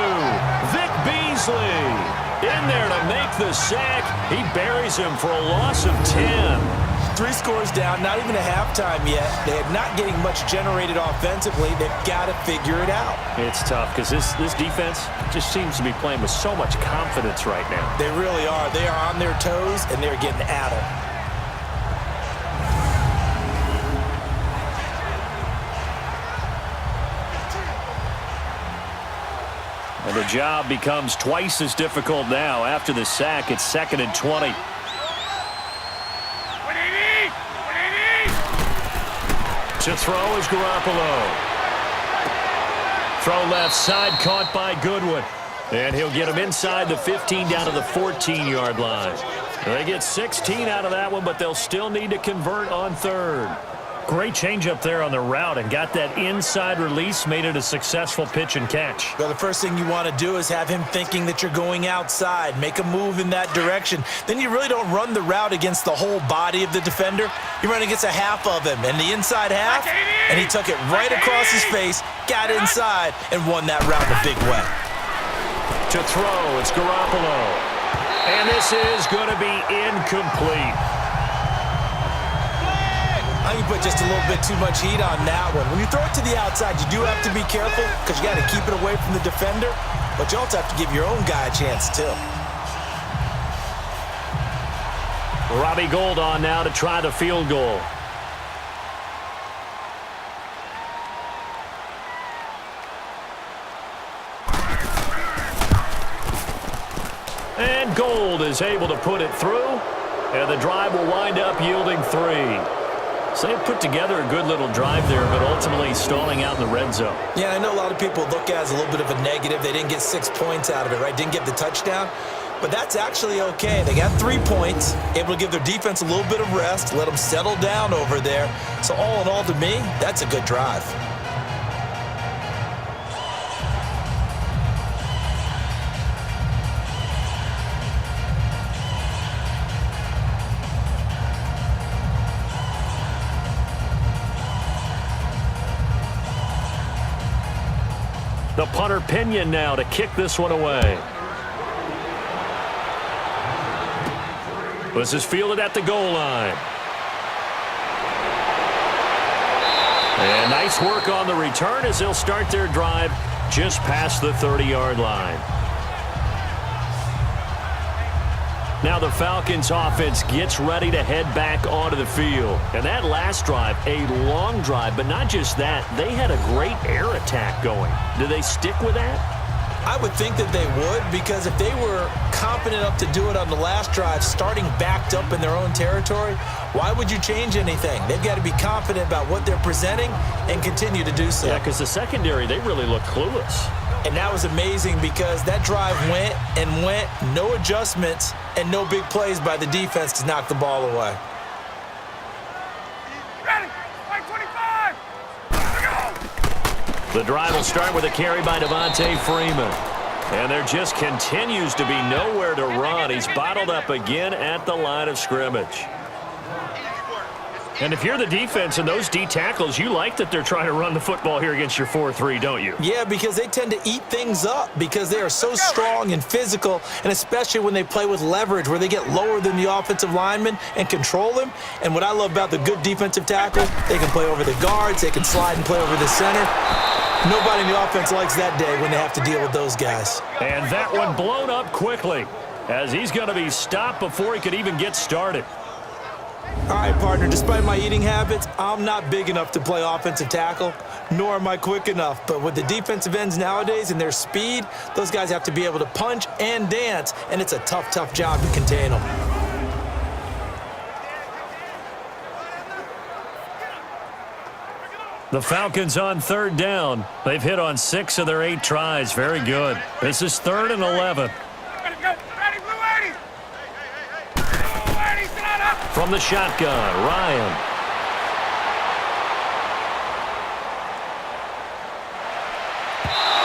Vic Beasley in there to make the sack. He buries him for a loss of 10. 3 scores down, not even a halftime yet. They're not getting much generated offensively. They've got to figure it out. It's tough because this defense just seems to be playing with so much confidence right now. They really are. They are on their toes, and they're getting at them. And the job becomes twice as difficult now. After the sack, it's 2nd and 20. To throw is Garoppolo. Throw left side, caught by Goodwin. And he'll get him inside the 15 down to the 14-yard line. They get 16 out of that one, but they'll still need to convert on 3rd. Great change up there on the route and got that inside release, made it a successful pitch and catch. Well, the first thing you want to do is have him thinking that you're going outside, make a move in that direction. Then you really don't run the route against the whole body of the defender. You run against a half of him, and the inside half, and he took it right across his face, got inside, and won that route in a big way. To throw, it's Garoppolo. And this is going to be incomplete. I think you put just a little bit too much heat on that one. When you throw it to the outside, you do have to be careful because you got to keep it away from the defender, but you also have to give your own guy a chance too. Robbie Gould on now to try the field goal. And Gould is able to put it through, and the drive will wind up yielding 3. So they put together a good little drive there, but ultimately stalling out in the red zone. Yeah, I know a lot of people look at it as a little bit of a negative. They didn't get 6 points out of it, right? Didn't get the touchdown. But that's actually okay. They got 3 points, able to give their defense a little bit of rest, let them settle down over there. So all in all, to me, that's a good drive. The punter Pinion now to kick this one away. This is fielded at the goal line. And nice work on the return as they'll start their drive just past the 30-yard line. Now the Falcons offense gets ready to head back onto the field. And that last drive, a long drive, but not just that, they had a great air attack going. Do they stick with that? I would think that they would, because if they were confident enough to do it on the last drive, starting backed up in their own territory, why would you change anything? They've got to be confident about what they're presenting and continue to do so. Yeah, because the secondary, they really look clueless. And that was amazing because that drive went and went, no adjustments and no big plays by the defense to knock the ball away. Ready? 25! Go! The drive will start with a carry by Devonta Freeman. And there just continues to be nowhere to run. He's bottled up again at the line of scrimmage. And if you're the defense and those D tackles, you like that they're trying to run the football here against your 4-3, don't you? Yeah, because they tend to eat things up because they are so strong and physical, and especially when they play with leverage where they get lower than the offensive lineman and control them. And what I love about the good defensive tackle, they can play over the guards, they can slide and play over the center. Nobody in the offense likes that day when they have to deal with those guys. And that one blown up quickly as he's going to be stopped before he could even get started. All right, partner, despite my eating habits, I'm not big enough to play offensive tackle, nor am I quick enough. But with the defensive ends nowadays and their speed, those guys have to be able to punch and dance, and it's a tough, tough job to contain them. The Falcons on 3rd down. They've hit on 6 of their 8 tries. Very good. This is 3rd and 11. From the shotgun, Ryan.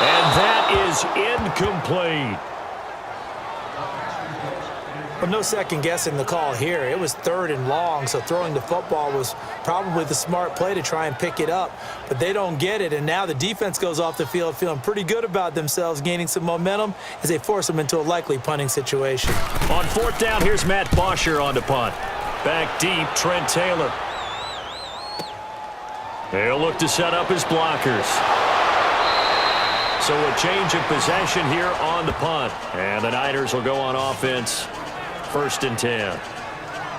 And that is incomplete. Well, no second guessing the call here. It was 3rd and long, so throwing the football was probably the smart play to try and pick it up. But they don't get it, and now the defense goes off the field feeling pretty good about themselves, gaining some momentum as they force them into a likely punting situation. On 4th down, here's Matt Bosher on the punt. Back deep, Trent Taylor. He'll look to set up his blockers. So a change of possession here on the punt. And the Niners will go on offense. 1st and 10.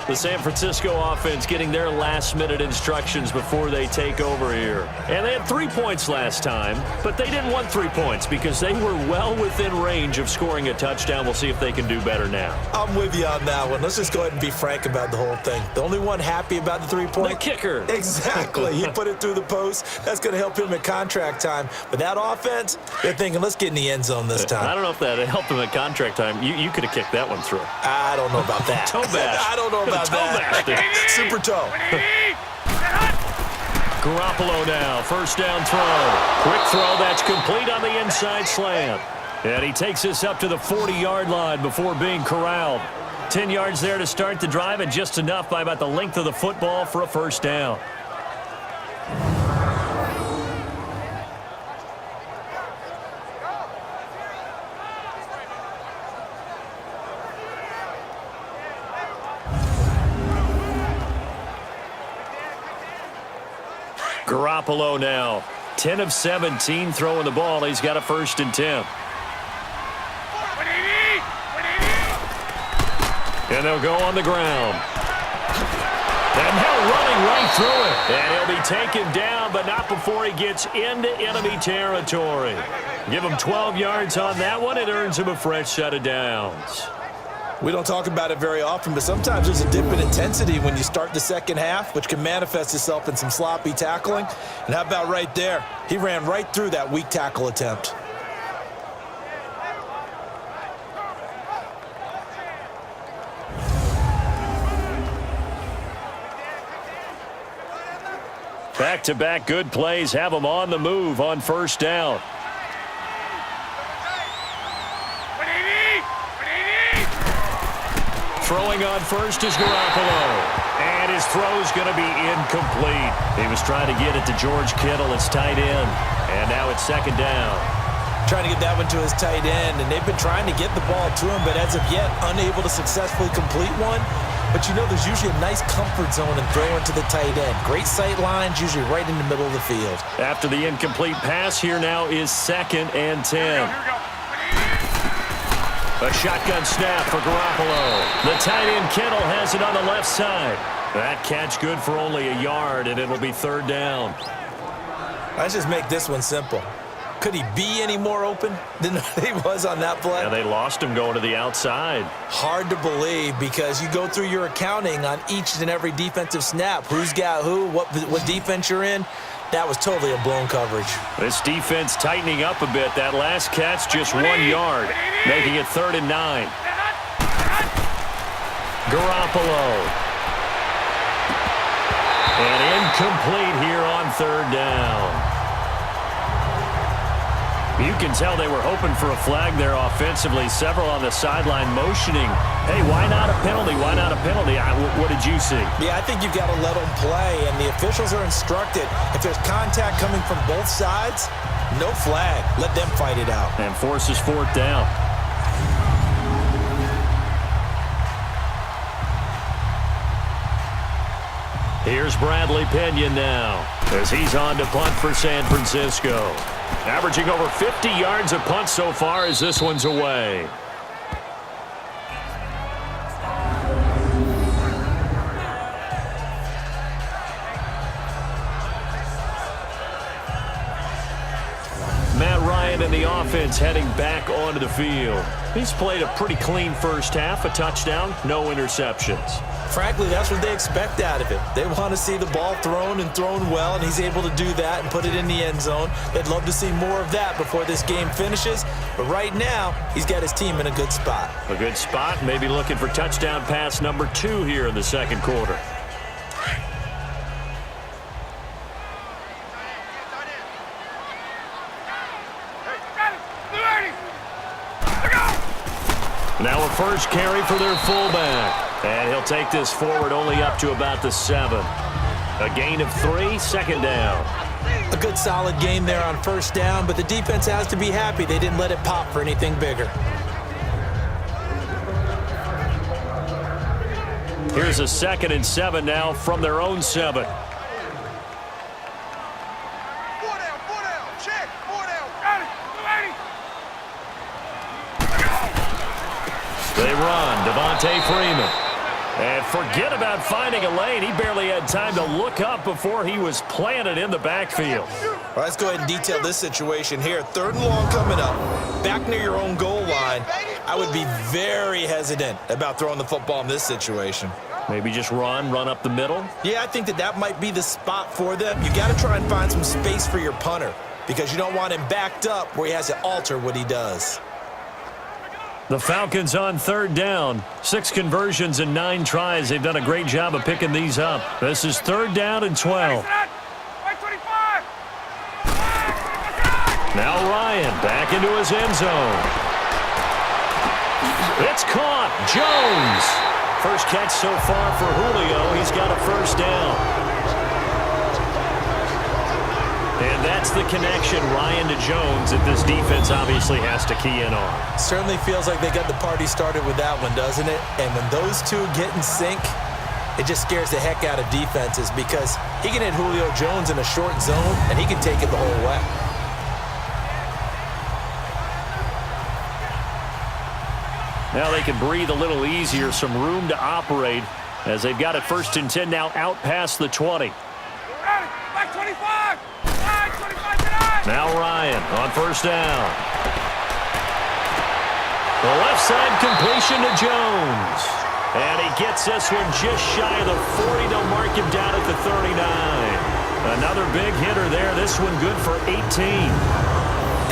The San Francisco offense getting their last-minute instructions before they take over here. And they had 3 points last time, but they didn't want 3 points because they were well within range of scoring a touchdown. We'll see if they can do better now. I'm with you on that one. Let's just go ahead and be frank about the whole thing. The only one happy about the 3-point? The kicker. Exactly. He put it through the post. That's going to help him at contract time. But that offense, they're thinking, let's get in the end zone this time. I don't know if that helped him at contract time. You could have kicked that one through. I don't know about that. Toe bash. I don't know about that. Super toe. Garoppolo now, 1st down throw. Quick throw that's complete on the inside slant. And he takes us up to the 40-yard line before being corralled. 10 yards there to start the drive, and just enough by about the length of the football for a 1st down. Garoppolo now, 10 of 17 throwing the ball. He's got a 1st and 10. And they'll go on the ground. And now running right through it. And he'll be taken down, but not before he gets into enemy territory. Give him 12 yards on that one. It earns him a fresh set of downs. We don't talk about it very often, but sometimes there's a dip in intensity when you start the second half, which can manifest itself in some sloppy tackling. And how about right there? He ran right through that weak tackle attempt. Back-to-back good plays have him on the move on 1st down. Throwing on 1st is Garoppolo. And his throw's going to be incomplete. He was trying to get it to George Kittle, his tight end. And now it's 2nd down. Trying to get that one to his tight end, and they've been trying to get the ball to him, but as of yet, unable to successfully complete one. But you know, there's usually a nice comfort zone in throwing to the tight end. Great sight lines, usually right in the middle of the field. After the incomplete pass, here now is 2nd and 10. A shotgun snap for Garoppolo. The tight end Kittle has it on the left side. That catch good for only a yard, and it'll be 3rd down. Let's just make this one simple. Could he be any more open than he was on that play? Yeah, they lost him going to the outside. Hard to believe because you go through your accounting on each and every defensive snap. Who's got who, what defense you're in. That was totally a blown coverage. This defense tightening up a bit. That last catch just 1 yard, making it 3rd and 9. Garoppolo. And incomplete here on 3rd down. You can tell they were hoping for a flag there offensively. Several on the sideline motioning. Hey, why not a penalty? Why not a penalty? What did you see? Yeah, I think you've got to let them play, and the officials are instructed. If there's contact coming from both sides, no flag. Let them fight it out. And forces 4th down. Here's Bradley Pinion now as he's on to punt for San Francisco. Averaging over 50 yards a punt so far as this one's away. Matt Ryan and the offense heading back onto the field. He's played a pretty clean 1st half, a touchdown, no interceptions. Frankly, that's what they expect out of him. They want to see the ball thrown and thrown well, and he's able to do that and put it in the end zone. They'd love to see more of that before this game finishes. But right now, he's got his team in a good spot. A good spot, maybe looking for touchdown pass number 2 here in the 2nd quarter. Now a first carry for their fullback. And he'll take this forward only up to about the 7. A gain of 3, second down. A good solid game there on first down, but the defense has to be happy they didn't let it pop for anything bigger. Here's a 2nd and 7 now from their own 7. They run. Devonta Freeman. And forget about finding a lane. He barely had time to look up before he was planted in the backfield. Well, let's go ahead and detail this situation here. 3rd and long coming up. Back near your own goal line. I would be very hesitant about throwing the football in this situation. Maybe just run up the middle? Yeah, I think that might be the spot for them. You got to try and find some space for your punter because you don't want him backed up where he has to alter what he does. The Falcons on 3rd down. 6 conversions and 9 tries. They've done a great job of picking these up. This is 3rd down and 12. Now Ryan back into his end zone. It's caught. Jones. First catch so far for Julio. He's got a first down. And that's the connection, Ryan to Jones, that this defense obviously has to key in on. Certainly feels like they got the party started with that one, doesn't it? And when those two get in sync, it just scares the heck out of defenses because he can hit Julio Jones in a short zone, and he can take it the whole way. Now they can breathe a little easier, some room to operate as they've got it 1st and 10 now out past the 20. Now Ryan on first down. The left side completion to Jones. And he gets this one just shy of the 40. They'll mark him down at the 39. Another big hitter there. This one good for 18.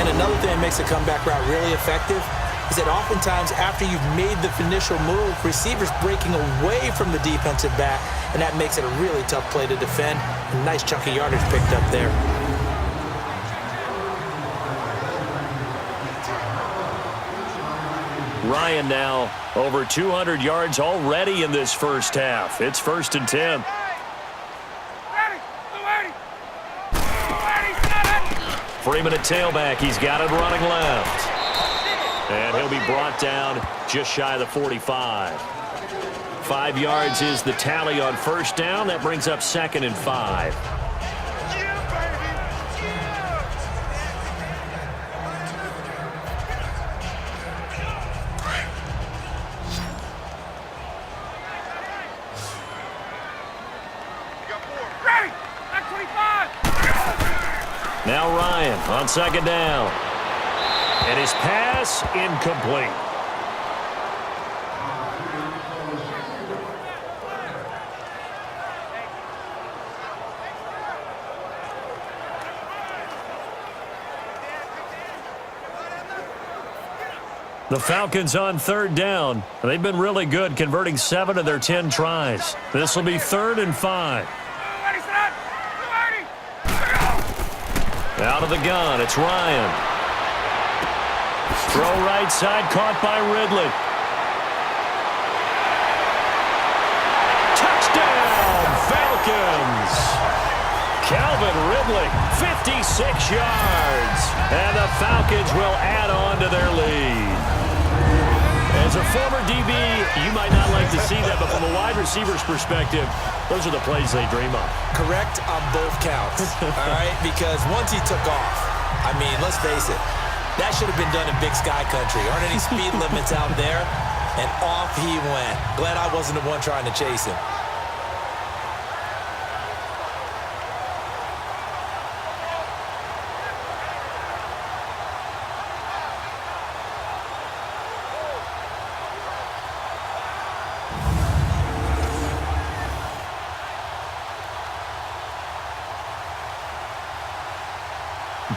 And another thing that makes a comeback route really effective is that oftentimes after you've made the initial move, receivers breaking away from the defensive back, and that makes it a really tough play to defend. A nice chunk of yardage picked up there. Ryan now over 200 yards already in this first half. It's 1st and 10. Freeman at tailback. He's got it running left. And he'll be brought down just shy of the 45. 5 yards is the tally on first down. That brings up 2nd and 5. Now Ryan on 2nd down. And his pass incomplete. The Falcons on 3rd down. They've been really good, converting 7 of their 10 tries. This will be 3rd and 5. Out of the gun, it's Ryan. Throw right side, caught by Ridley. Touchdown, Falcons! Calvin Ridley, 56 yards. And the Falcons will add on to their lead. As a former DB, you might not like to see that, but from a wide receiver's perspective, those are the plays they dream of. Correct on both counts, all right? Because once he took off, I mean, let's face it, that should have been done in Big Sky Country. Aren't any speed limits out there? And off he went. Glad I wasn't the one trying to chase him.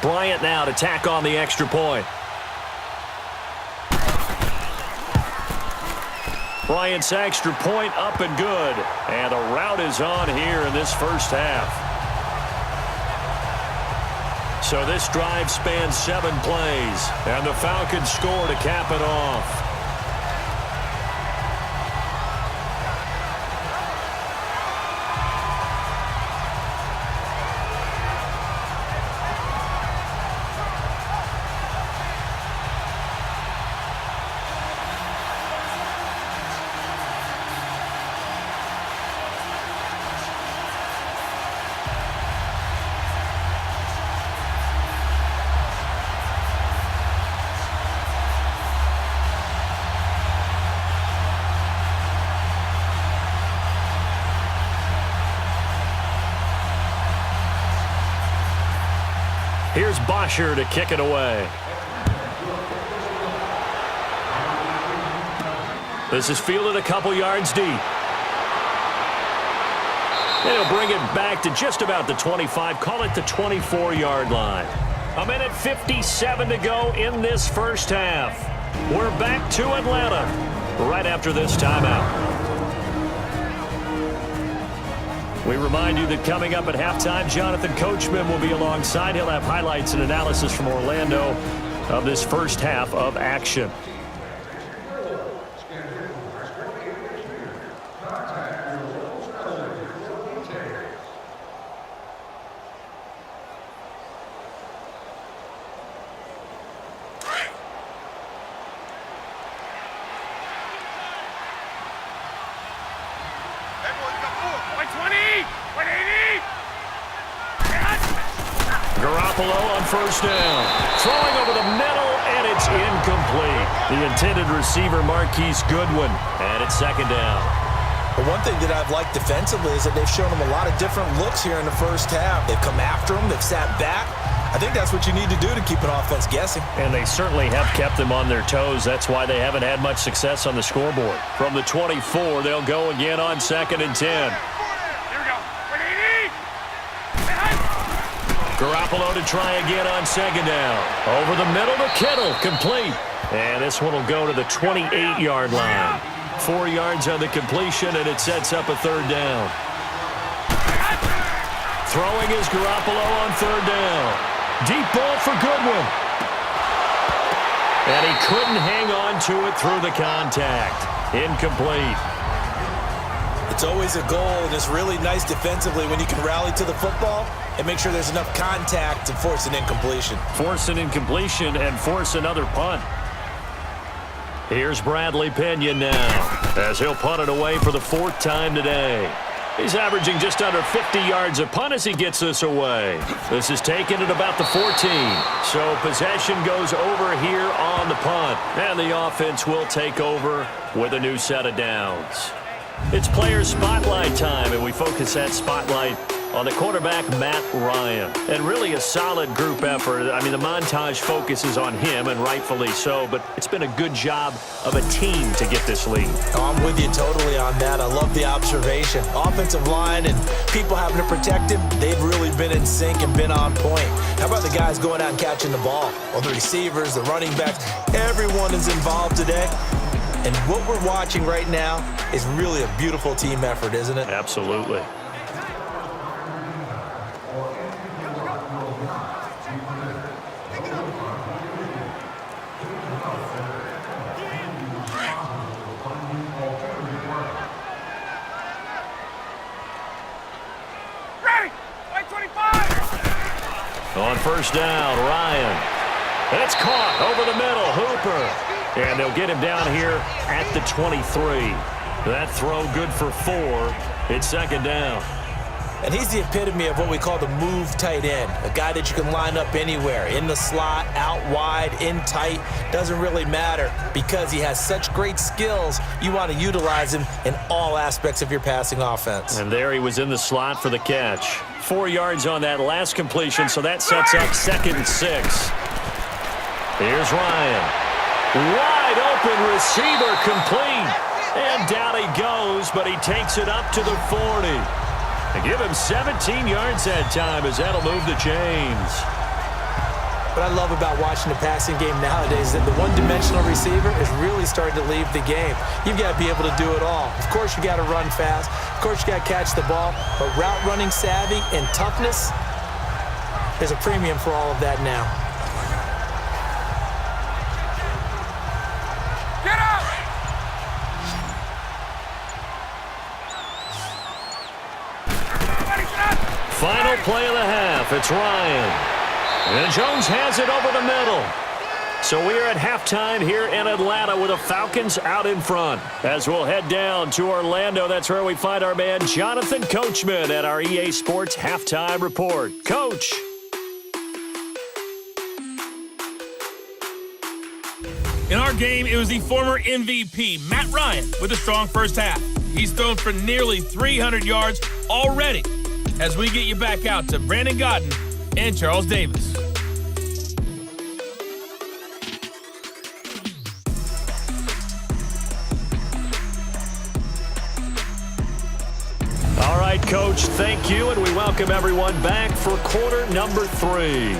Bryant now to tack on the extra point. Bryant's extra point up and good. And the route is on here in this first half. So this drive spans 7 plays. And the Falcons score to cap it off. Here's Bosher to kick it away. This is fielded a couple yards deep. They'll bring it back to just about the 25. Call it the 24-yard line. 1:57 to go in this first half. We're back to Atlanta right after this timeout. We remind you that coming up at halftime, Jonathan Coachman will be alongside. He'll have highlights and analysis from Orlando of this first half of action. Garoppolo on first down. Throwing over the middle, and it's incomplete. The intended receiver, Marquise Goodwin, and it's second down. But one thing that I've liked defensively is that they've shown him a lot of different looks here in the first half. They've come after him. They've sat back. I think that's what you need to do to keep an offense guessing. And they certainly have kept them on their toes. That's why they haven't had much success on the scoreboard. From the 24, they'll go again on 2nd and 10. Garoppolo to try again on second down. Over the middle to Kittle, complete. And this one will go to the 28-yard line. 4 yards on the completion, and it sets up a third down. Throwing is Garoppolo on third down. Deep ball for Goodwin. And he couldn't hang on to it through the contact. Incomplete. It's always a goal, and it's really nice defensively when you can rally to the football and make sure there's enough contact to force an incompletion. Force an incompletion and force another punt. Here's Bradley Pinion now, as he'll punt it away for the 4th time today. He's averaging just under 50 yards a punt as he gets this away. This is taken at about the 14. So possession goes over here on the punt, and the offense will take over with a new set of downs. It's player spotlight time, and we focus that spotlight on the quarterback, Matt Ryan. And really a solid group effort. I mean, the montage focuses on him, and rightfully so, but it's been a good job of a team to get this lead. Oh, I'm with you totally on that. I love the observation. Offensive line and people having to protect him, they've really been in sync and been on point. How about the guys going out and catching the ball? Well, the receivers, the running backs, everyone is involved today. And what we're watching right now is really a beautiful team effort, isn't it? Absolutely. Ready! 25! On first down, Ryan. And it's caught over the middle. Hooper. And they'll get him down here at the 23. That throw good for 4. It's second down. And he's the epitome of what we call the move tight end. A guy that you can line up anywhere. In the slot, out wide, in tight. Doesn't really matter because he has such great skills. You want to utilize him in all aspects of your passing offense. And there he was in the slot for the catch. 4 yards on that last completion, so that sets up 2nd and 6. Here's Ryan. Wide open receiver, complete. And down he goes, but he takes it up to the 40. They give him 17 yards that time as that'll move the chains. What I love about watching the passing game nowadays is that the one-dimensional receiver is really starting to leave the game. You've got to be able to do it all. Of course, you got to run fast. Of course, you got to catch the ball. But route running savvy and toughness, there's a premium for all of that now. Get up! Final play of the half. It's Ryan. And Jones has it over the middle. So we are at halftime here in Atlanta with the Falcons out in front. As we'll head down to Orlando, that's where we find our man Jonathan Coachman at our EA Sports Halftime Report. Coach. In our game, it was the former MVP, Matt Ryan, with a strong first half. He's thrown for nearly 300 yards already. As we get you back out to Brandon Godden and Charles Davis. right, Coach, thank you, and we welcome everyone back for quarter number 3.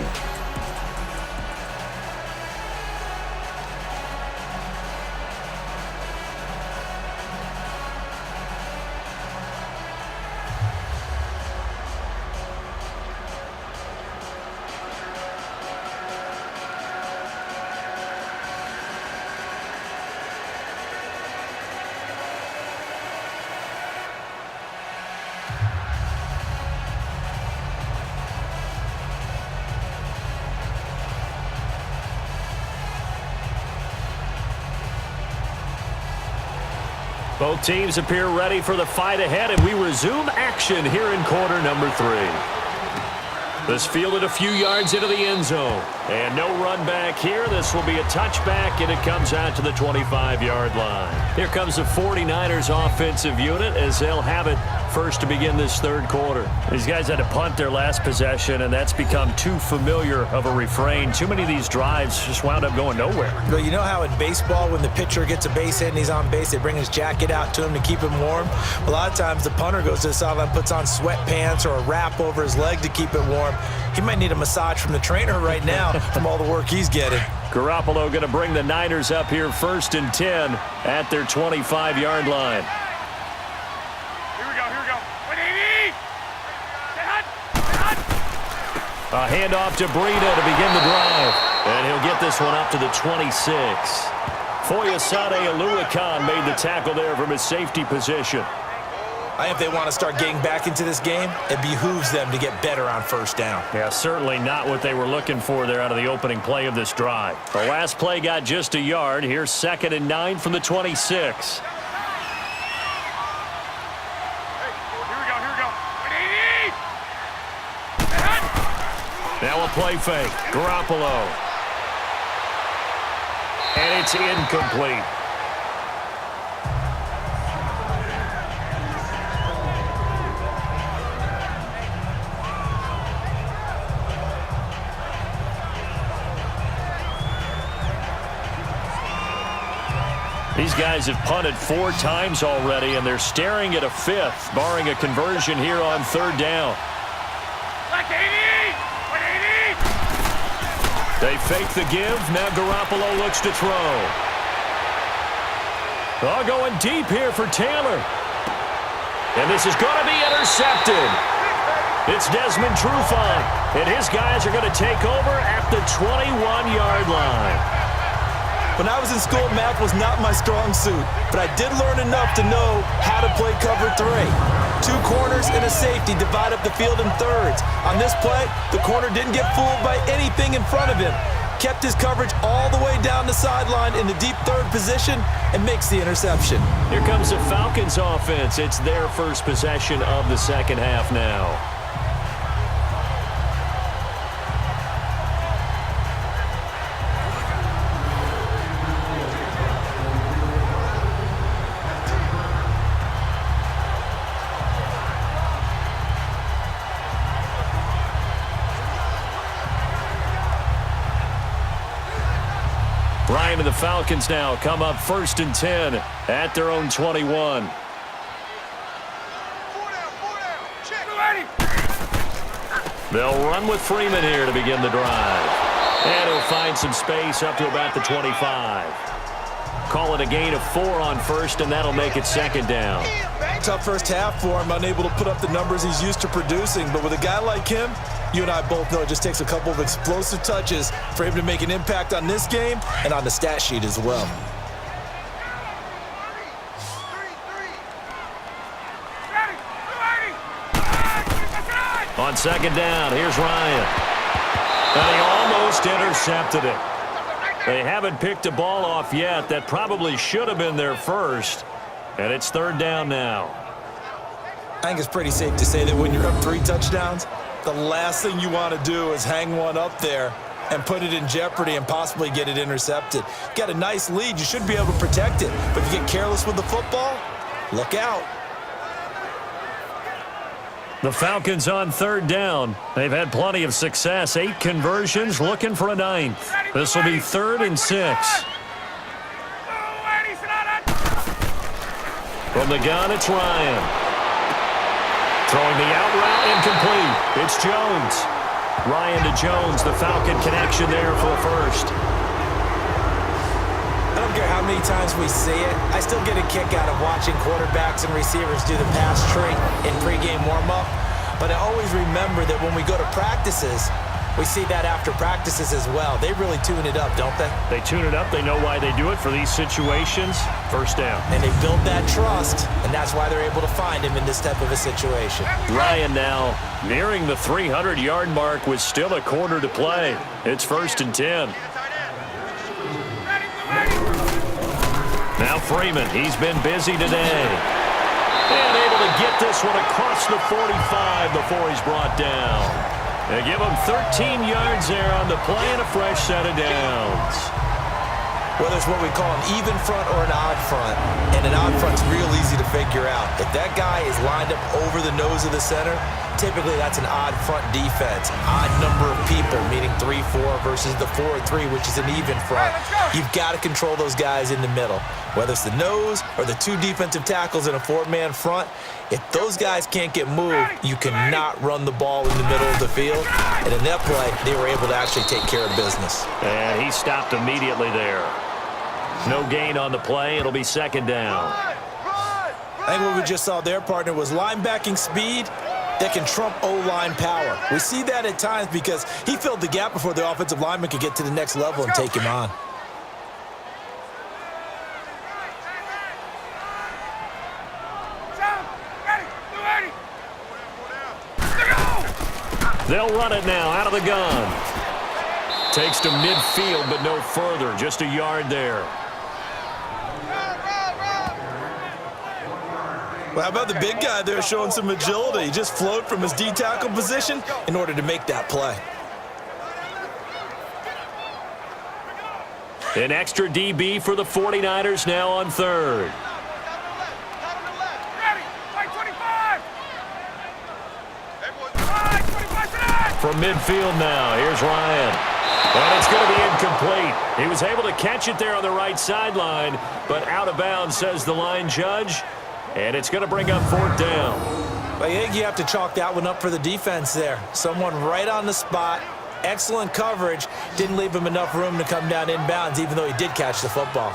Both teams appear ready for the fight ahead, and we resume action here in quarter number 3. This fielded a few yards into the end zone. And no run back here. This will be a touchback, and it comes out to the 25-yard line. Here comes the 49ers offensive unit as they'll have it first to begin this third quarter. These guys had to punt their last possession, and that's become too familiar of a refrain. Too many of these drives just wound up going nowhere. But you know how in baseball, when the pitcher gets a base hit and he's on base, they bring his jacket out to him to keep him warm? A lot of times the punter goes to the sideline, puts on sweatpants or a wrap over his leg to keep it warm. He might need a massage from the trainer right now from all the work he's getting. Garoppolo going to bring the Niners up here first and 10 at their 25-yard line. Here we go. What do you need? Stay hot. A handoff to Breida to begin the drive. And he'll get this one up to the 26. Foyesade Oluwakan made the tackle there from his safety position. I think if they want to start getting back into this game, it behooves them to get better on first down. Yeah, certainly not what they were looking for there out of the opening play of this drive. The last play got just a yard. Here's 2nd and 9 from the 26. Here we go. What do you need? Stay hot. Now a play fake. Garoppolo. And it's incomplete. These guys have punted 4 times already, and they're staring at a 5th, barring a conversion here on 3rd down. What do you need? What do you need? They fake the give. Now Garoppolo looks to throw. Oh, going deep here for Taylor. And this is going to be intercepted. It's Desmond Trufant, and his guys are going to take over at the 21-yard line. When I was in school, math was not my strong suit, but I did learn enough to know how to play cover 3. 2 corners and a safety divide up the field in thirds. On this play, the corner didn't get fooled by anything in front of him. Kept his coverage all the way down the sideline in the deep 3rd position and makes the interception. Here comes the Falcons offense. It's their first possession of the second half now. Ryan and the Falcons now come up 1st and 10 at their own 21. 4 down. Check. Ready. They'll run with Freeman here to begin the drive. And he'll find some space up to about the 25. Call it a gain of 4 on 1st, and that'll make it 2nd down. Tough first half for him, unable to put up the numbers he's used to producing. But with a guy like him, you and I both know it just takes a couple of explosive touches for him to make an impact on this game and on the stat sheet as well. On 2nd down, here's Ryan. And he almost intercepted it. They haven't picked a ball off yet. That probably should have been their first. And it's 3rd down now. I think it's pretty safe to say that when you're up 3 touchdowns, the last thing you want to do is hang one up there and put it in jeopardy and possibly get it intercepted. You got a nice lead. You should be able to protect it. But if you get careless with the football, look out. The Falcons on 3rd down. They've had plenty of success. 8 conversions, looking for a 9th. This will be 3rd and 6. From the gun, it's Ryan. Throwing the out route incomplete. It's Jones. Ryan to Jones, the Falcon connection there for a first. I don't care how many times we see it. I still get a kick out of watching quarterbacks and receivers do the pass tree in pregame warm-up. But I always remember that when we go to practices, we see that after practices as well. They really tune it up, don't they? They tune it up. They know why they do it for these situations. First down. And they build that trust, and that's why they're able to find him in this type of a situation. Ryan now nearing the 300-yard mark with still a quarter to play. It's 1st and 10. Now Freeman, he's been busy today. And able to get this one across the 45 before he's brought down. They give him 13 yards there on the play and a fresh set of downs. Whether it's what we call an even front or an odd front, and an odd front's real easy to figure out. If that guy is lined up over the nose of the center, typically that's an odd front defense. Odd number of people, meaning 3-4 versus the 4-3, which is an even front. You've got to control those guys in the middle. Whether it's the nose or the two defensive tackles in a 4-man front, if those guys can't get moved, you cannot run the ball in the middle of the field. And in that play, they were able to actually take care of business. And he stopped immediately there. No gain on the play. It'll be 2nd down. I think what we just saw there, partner, was linebacking speed that can trump O-line power. We see that at times because he filled the gap before the offensive lineman could get to the next level and take him on. They'll run it now out of the gun. Takes to midfield, but no further. Just a yard there. Well, how about the big guy there showing some agility? He just flowed from his D-tackle position in order to make that play. An extra DB for the 49ers now on 3rd. From midfield now, here's Ryan. And it's going to be incomplete. He was able to catch it there on the right sideline, but out of bounds, says the line judge. And it's going to bring up 4th down. I think you have to chalk that one up for the defense there. Someone right on the spot. Excellent coverage. Didn't leave him enough room to come down inbounds, even though he did catch the football.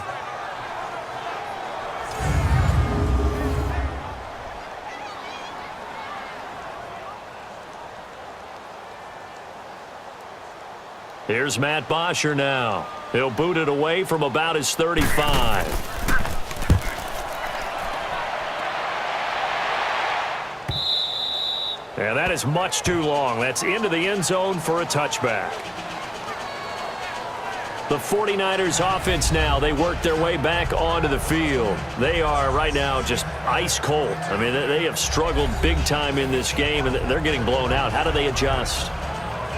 Here's Matt Bosher now. He'll boot it away from about his 35. And that is much too long. That's into the end zone for a touchback. The 49ers offense now, they work their way back onto the field. They are right now just ice cold. I mean, they have struggled big time in this game, and they're getting blown out. How do they adjust?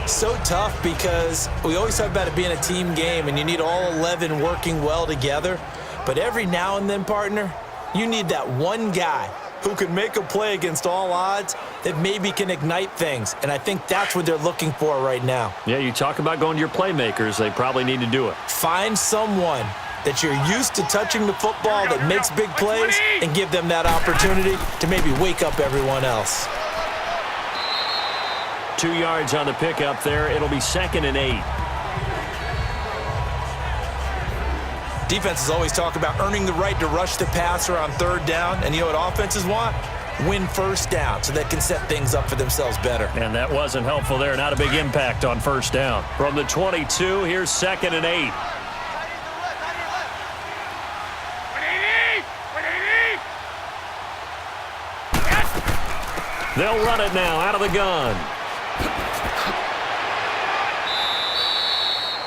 So tough because we always talk about it being a team game, and you need all 11 working well together. But every now and then, partner, you need that one guy who can make a play against all odds that maybe can ignite things. And I think that's what they're looking for right now. Yeah, you talk about going to your playmakers. They probably need to do it. Find someone that you're used to touching the football that makes big plays and give them that opportunity to maybe wake up everyone else. 2 yards on the pickup there. It'll be 2nd and 8. Defenses always talk about earning the right to rush the passer on 3rd down. And you know what offenses want? Win 1st down so they can set things up for themselves better. And that wasn't helpful there. Not a big impact on 1st down. From the 22, here's 2nd and 8. They'll run it now out of the gun.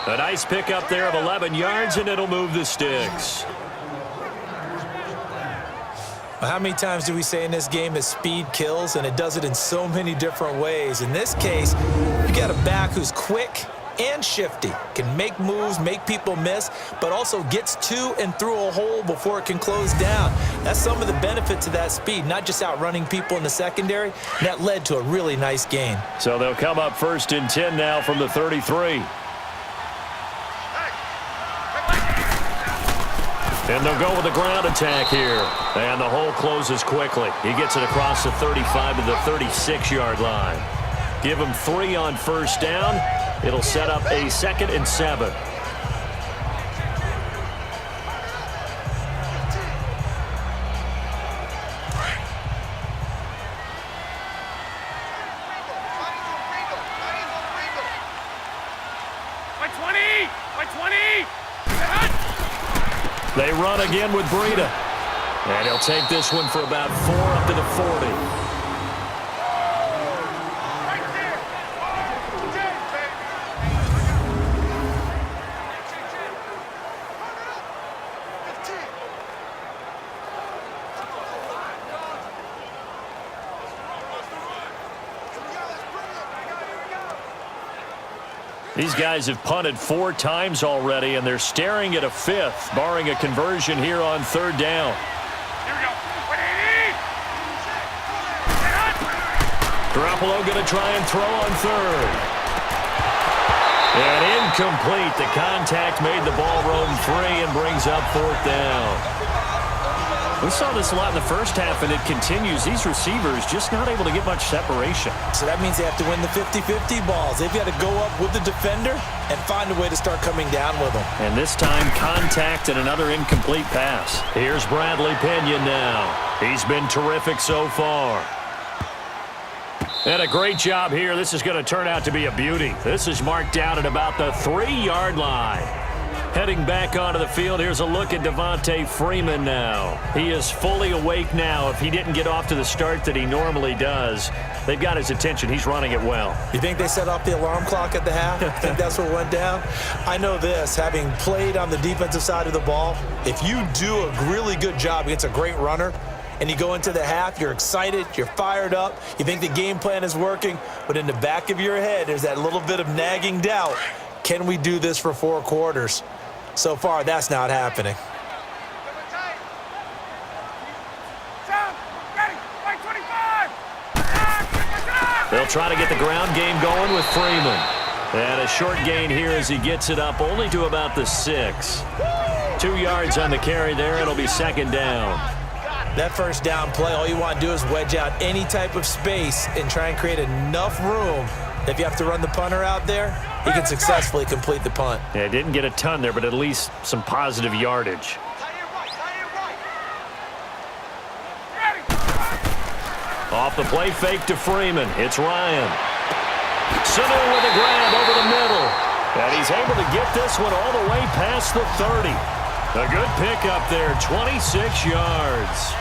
A nice pickup there of 11 yards, and it'll move the sticks. How many times do we say in this game that speed kills, and it does it in so many different ways? In this case, you got a back who's quick and shifty, can make moves, make people miss, but also gets to and through a hole before it can close down. That's some of the benefits of that speed, not just outrunning people in the secondary. That led to a really nice gain. So they'll come up 1st and 10 now from the 33. And they'll go with a ground attack here. And the hole closes quickly. He gets it across the 35 to the 36-yard line. Give him 3 on first down. It'll set up a 2nd and 7. They run again with Breida. And he'll take this one for about 4 up to the 40. These guys have punted 4 times already, and they're staring at a 5th, barring a conversion here on 3rd down. Here we go. Garoppolo going to try and throw on 3rd. And incomplete. The contact made the ball roam free and brings up 4th down. We saw this a lot in the first half, and it continues. These receivers just not able to get much separation. So that means they have to win the 50-50 balls. They've got to go up with the defender and find a way to start coming down with them. And this time, contact and another incomplete pass. Here's Bradley Pinion now. He's been terrific so far. And a great job here. This is going to turn out to be a beauty. This is marked out at about the 3-yard line. Heading back onto the field, here's a look at Devonta Freeman now. He is fully awake now. If he didn't get off to the start that he normally does, they've got his attention. He's running it well. You think they set off the alarm clock at the half? I think that's what went down? I know this, having played on the defensive side of the ball, if you do a really good job against a great runner, and you go into the half, you're excited, you're fired up, you think the game plan is working, but in the back of your head, there's that little bit of nagging doubt. Can we do this for 4 quarters? So far, that's not happening. They'll try to get the ground game going with Freeman. And a short gain here as he gets it up only to about the 6. 2 yards on the carry there. It'll be 2nd down. That first down play, all you want to do is wedge out any type of space and try and create enough room. If you have to run the punter out there, he can successfully complete the punt. Yeah, didn't get a ton there, but at least some positive yardage. Off the play fake to Freeman. It's Ryan. Sanu with a grab over the middle. And he's able to get this one all the way past the 30. A good pickup there, 26 yards.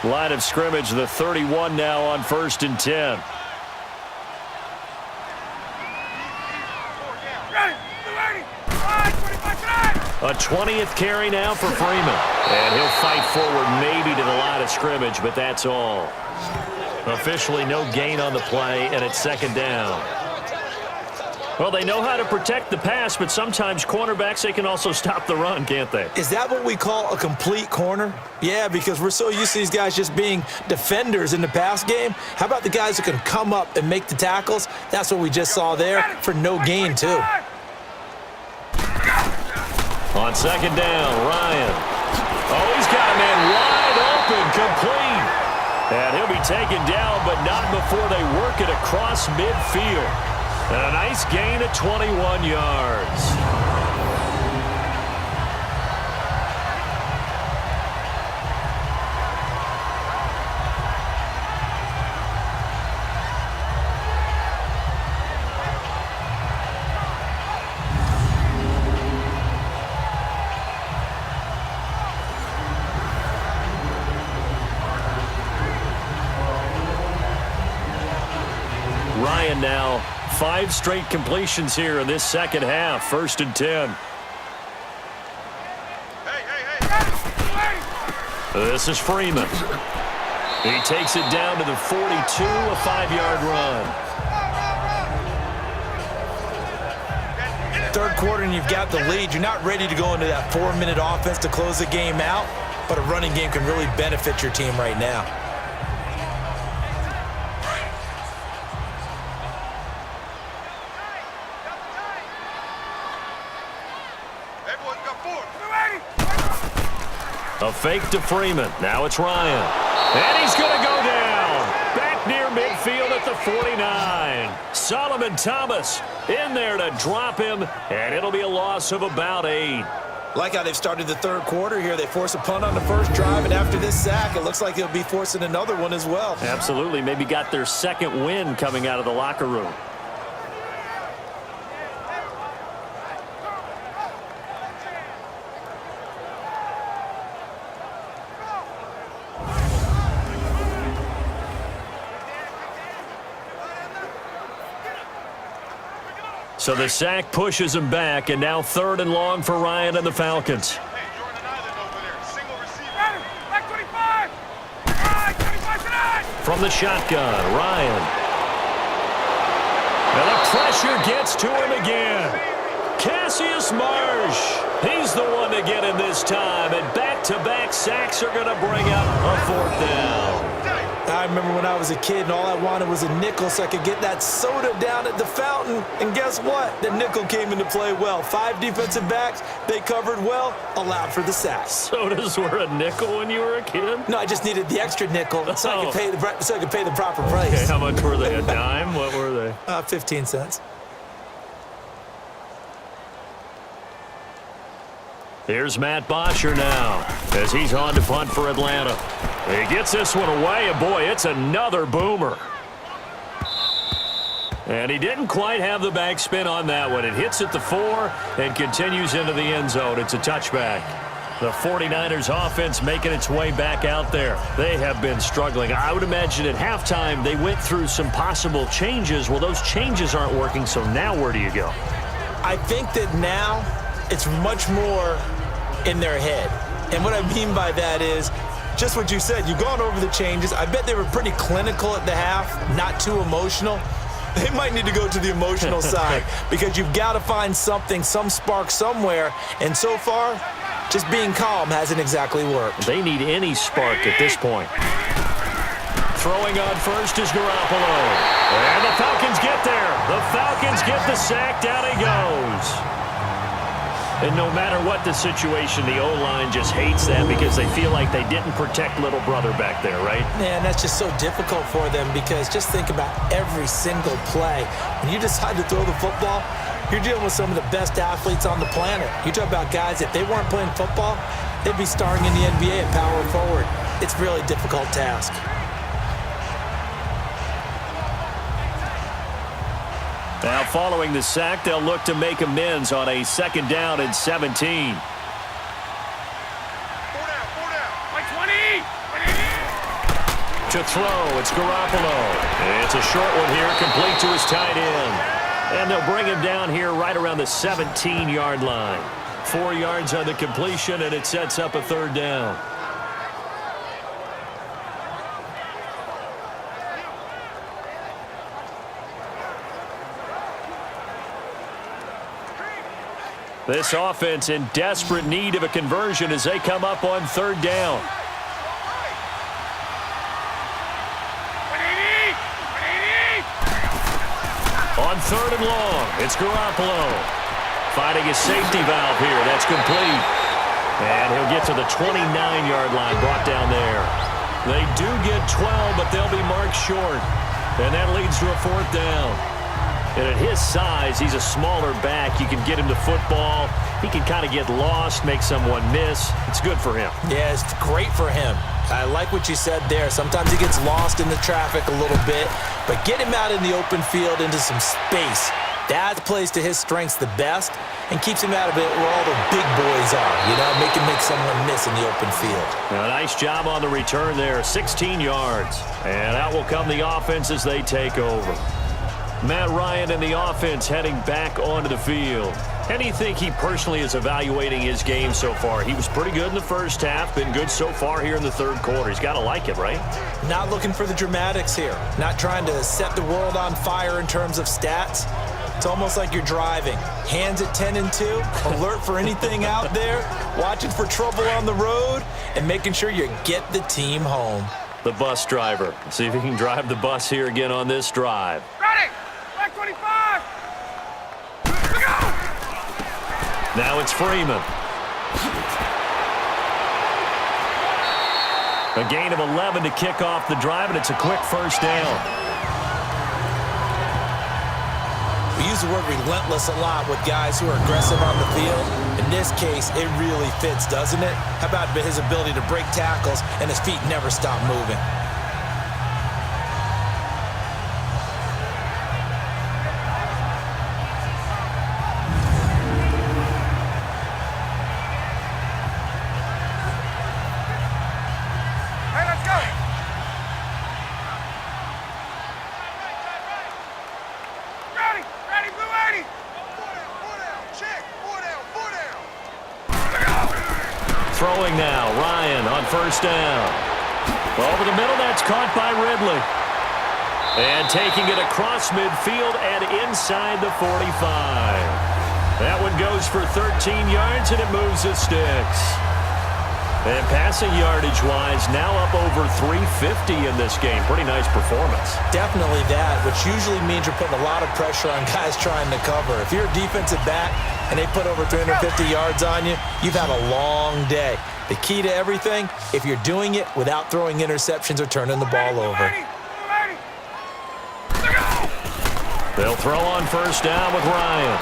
Line of scrimmage, the 31 now on 1st and 10. A 20th carry now for Freeman. And he'll fight forward maybe to the line of scrimmage, but that's all. Officially no gain on the play, and it's 2nd down. Well, they know how to protect the pass, but sometimes cornerbacks, they can also stop the run, can't they? Is that what we call a complete corner? Yeah, because we're so used to these guys just being defenders in the pass game. How about the guys who can come up and make the tackles? That's what we just saw there for no gain, too. On 2nd down, Ryan. Oh, he's got a man wide open, complete. And he'll be taken down, but not before they work it across midfield. And a nice gain of 21 yards. Ryan now. 5 straight completions here in this 2nd half. 1st and 10. This is Freeman. He takes it down to the 42, a 5-yard run. third quarter and you've got the lead, you're not ready to go into that 4-minute offense to close the game out, but a running game can really benefit your team right now. A fake to Freeman. Now it's Ryan. And he's going to go down. Back near midfield at the 49. Solomon Thomas in there to drop him, and it'll be a loss of about 8. Like how they've started the third quarter here. They force a punt on the first drive, and after this sack, it looks like they'll be forcing another one as well. Absolutely. Maybe got their second win coming out of the locker room. So the sack pushes him back, and now 3rd and long for Ryan and the Falcons. From the shotgun, Ryan. And the pressure gets to him again. Cassius Marsh. He's the one to get him this time, and back-to-back sacks are going to bring up a 4th down. I remember when I was a kid and all I wanted was a nickel so I could get that soda down at the fountain. And guess what? The nickel came into play well. 5 defensive backs, they covered well, allowed for the sack. Sodas were a nickel when you were a kid? No, I just needed the extra nickel so I could pay the proper price. Okay, how much were they? A dime? What were they? 15 cents. Here's Matt Bosher now as he's on to punt for Atlanta. He gets this one away, and boy, it's another boomer. And he didn't quite have the backspin on that one. It hits at the 4 and continues into the end zone. It's a touchback. The 49ers offense making its way back out there. They have been struggling. I would imagine at halftime they went through some possible changes. Well, those changes aren't working, so now where do you go? I think that now it's much more in their head. And what I mean by that is just what you said. You've gone over the changes. I bet they were pretty clinical at the half, not too emotional. They might need to go to the emotional side because you've got to find something, some spark somewhere. And so far, just being calm hasn't exactly worked. They need any spark at this point. Throwing on first is Garoppolo. And the Falcons get there. The Falcons get the sack. Down he goes. And no matter what the situation, the O-line just hates that because they feel like they didn't protect little brother back there, right? Man, that's just so difficult for them because just think about every single play. When you decide to throw the football, you're dealing with some of the best athletes on the planet. You talk about guys, if they weren't playing football, they'd be starring in the NBA at power forward. It's a really difficult task. Now following the sack, they'll look to make amends on a 2nd down and 17. 4 down. Like 20. To throw, it's Garoppolo. It's a short one here, complete to his tight end. And they'll bring him down here right around the 17-yard line. 4 yards on the completion, and it sets up a 3rd down. This offense in desperate need of a conversion as they come up on 3rd down. On 3rd and long, it's Garoppolo. Finding his safety valve here. That's complete. And he'll get to the 29-yard line, brought down there. They do get 12, but they'll be marked short. And that leads to a 4th down. And at his size, he's a smaller back. You can get him to football. He can kind of get lost, make someone miss. It's good for him. Yeah, it's great for him. I like what you said there. Sometimes he gets lost in the traffic a little bit, but get him out in the open field into some space. That plays to his strengths the best and keeps him out of it where all the big boys are, you know, make someone miss in the open field. Now, nice job on the return there, 16 yards. And out will come the offense as they take over. Matt Ryan and the offense heading back onto the field. How do you think he personally is evaluating his game so far? He was pretty good in the first half, been good so far here in the 3rd quarter. He's got to like it, right? Not looking for the dramatics here. Not trying to set the world on fire in terms of stats. It's almost like you're driving. Hands at 10 and 2, alert for anything out there, watching for trouble on the road, and making sure you get the team home. The bus driver. See if he can drive the bus here again on this drive. Ready! Back 25! Look out! Now it's Freeman. A gain of 11 to kick off the drive, and it's a quick first down. We use the word relentless a lot with guys who are aggressive on the field. In this case, it really fits, doesn't it? How about his ability to break tackles and his feet never stop moving? Hey, let's go! Ready! Ready, Blue 80! 4 down, check! 4 down! Look out! Throwing now, Ryan on first down. Over the middle, that's caught by Ridley. And taking it across midfield and inside the 45. That one goes for 13 yards, and it moves the sticks. And passing yardage-wise, now up over 350 in this game. Pretty nice performance. Definitely that, which usually means you're putting a lot of pressure on guys trying to cover. If you're a defensive back and they put over 350 yards on you, you've had a long day. The key to everything, if you're doing it without throwing interceptions or turning the ball over. They'll throw on first down with Ryan.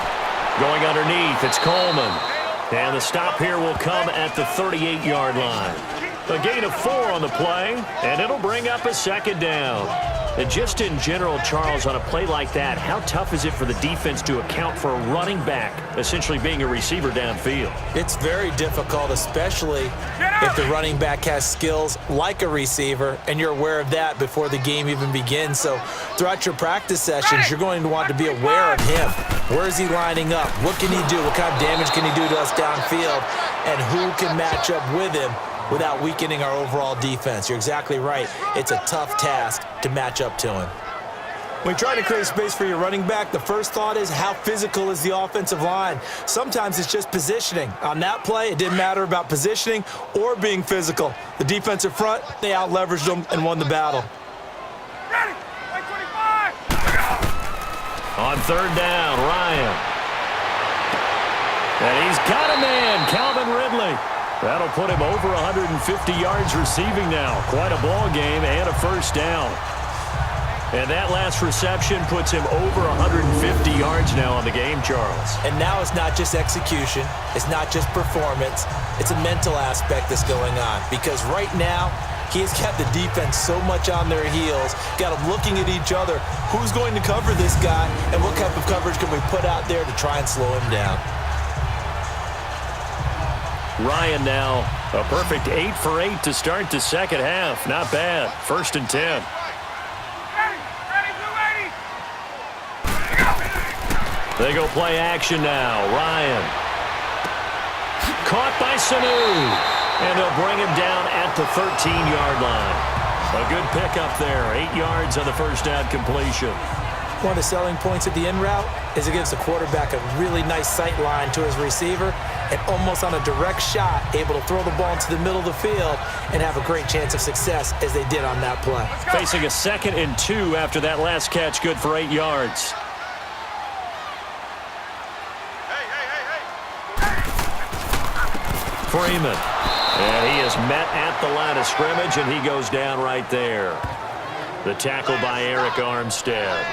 Going underneath, it's Coleman. And the stop here will come at the 38-yard line. A gain of 4 on the play, and it'll bring up a second down. And just in general, Charles, on a play like that, how tough is it for the defense to account for a running back essentially being a receiver downfield? It's very difficult, especially if the running back has skills like a receiver, and you're aware of that before the game even begins. So throughout your practice sessions, you're going to want to be aware of him. Where is he lining up? What can he do? What kind of damage can he do to us downfield? And who can match up with him without weakening our overall defense? You're exactly right. It's a tough task to match up to him. When you try to create space for your running back, the first thought is how physical is the offensive line? Sometimes it's just positioning. On that play, it didn't matter about positioning or being physical. The defensive front, they out-leveraged them and won the battle. Ready! Back 25! On third down, Ryan. And he's got a man, Calvin Ridley. That'll put him over 150 yards receiving now. Quite a ball game and a first down. And that last reception puts him over 150 yards now on the game, Charles. And now it's not just execution. It's not just performance. It's a mental aspect that's going on. Because right now, he has kept the defense so much on their heels, got them looking at each other. Who's going to cover this guy, and what type of coverage can we put out there to try and slow him down? Ryan now, a perfect 8 for 8 to start the second half. Not bad. 1st and 10. Ready, Blue 80! They go play action now. Ryan. Caught by Sanu. And they'll bring him down at the 13-yard line. A good pickup there. 8 yards on the first down completion. One of the selling points of the in route is it gives the quarterback a really nice sight line to his receiver and almost on a direct shot able to throw the ball into the middle of the field and have a great chance of success as they did on that play. Facing a 2nd and 2 after that last catch, good for 8 yards. Freeman. And he is met at the line of scrimmage, and he goes down right there. The tackle by Eric Armstead.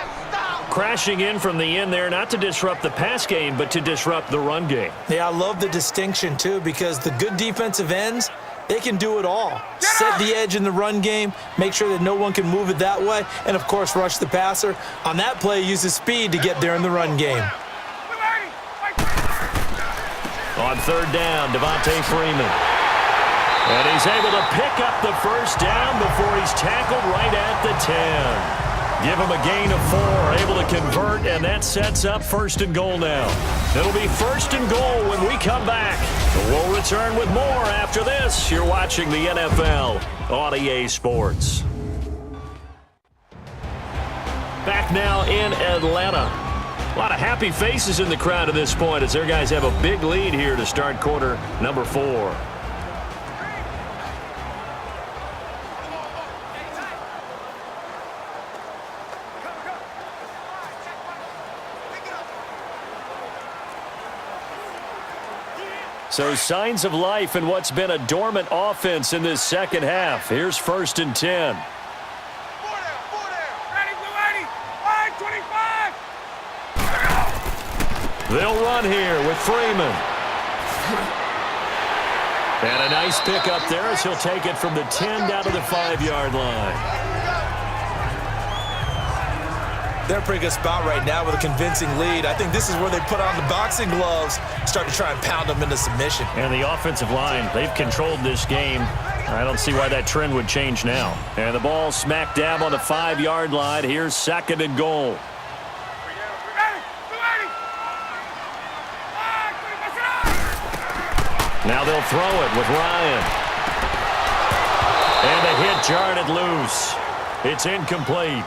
Crashing in from the end there, not to disrupt the pass game, but to disrupt the run game. Yeah, I love the distinction, too, because the good defensive ends, they can do it all. Set the edge in the run game, make sure that no one can move it that way, and, of course, rush the passer. On that play, use the speed to get there in the run game. On third down, Devonta Freeman. And he's able to pick up the first down before he's tackled right at the 10. Give him a gain of 4, able to convert, and that sets up 1st and goal now. It'll be 1st and goal when we come back. We'll return with more after this. You're watching the NFL on EA Sports. Back now in Atlanta. A lot of happy faces in the crowd at this point as their guys have a big lead here to start quarter number 4. So signs of life in what's been a dormant offense in this second half. Here's 1st and 10. They'll run here with Freeman. And a nice pick up there as he'll take it from the 10 down to the 5-yard line. They're in a pretty good spot right now with a convincing lead. I think this is where they put on the boxing gloves, start to try and pound them into submission. And the offensive line, they've controlled this game. I don't see why that trend would change now. And the ball smack dab on the 5-yard line. Here's 2nd and goal. Now they'll throw it with Ryan. And the hit jarred it loose. It's incomplete.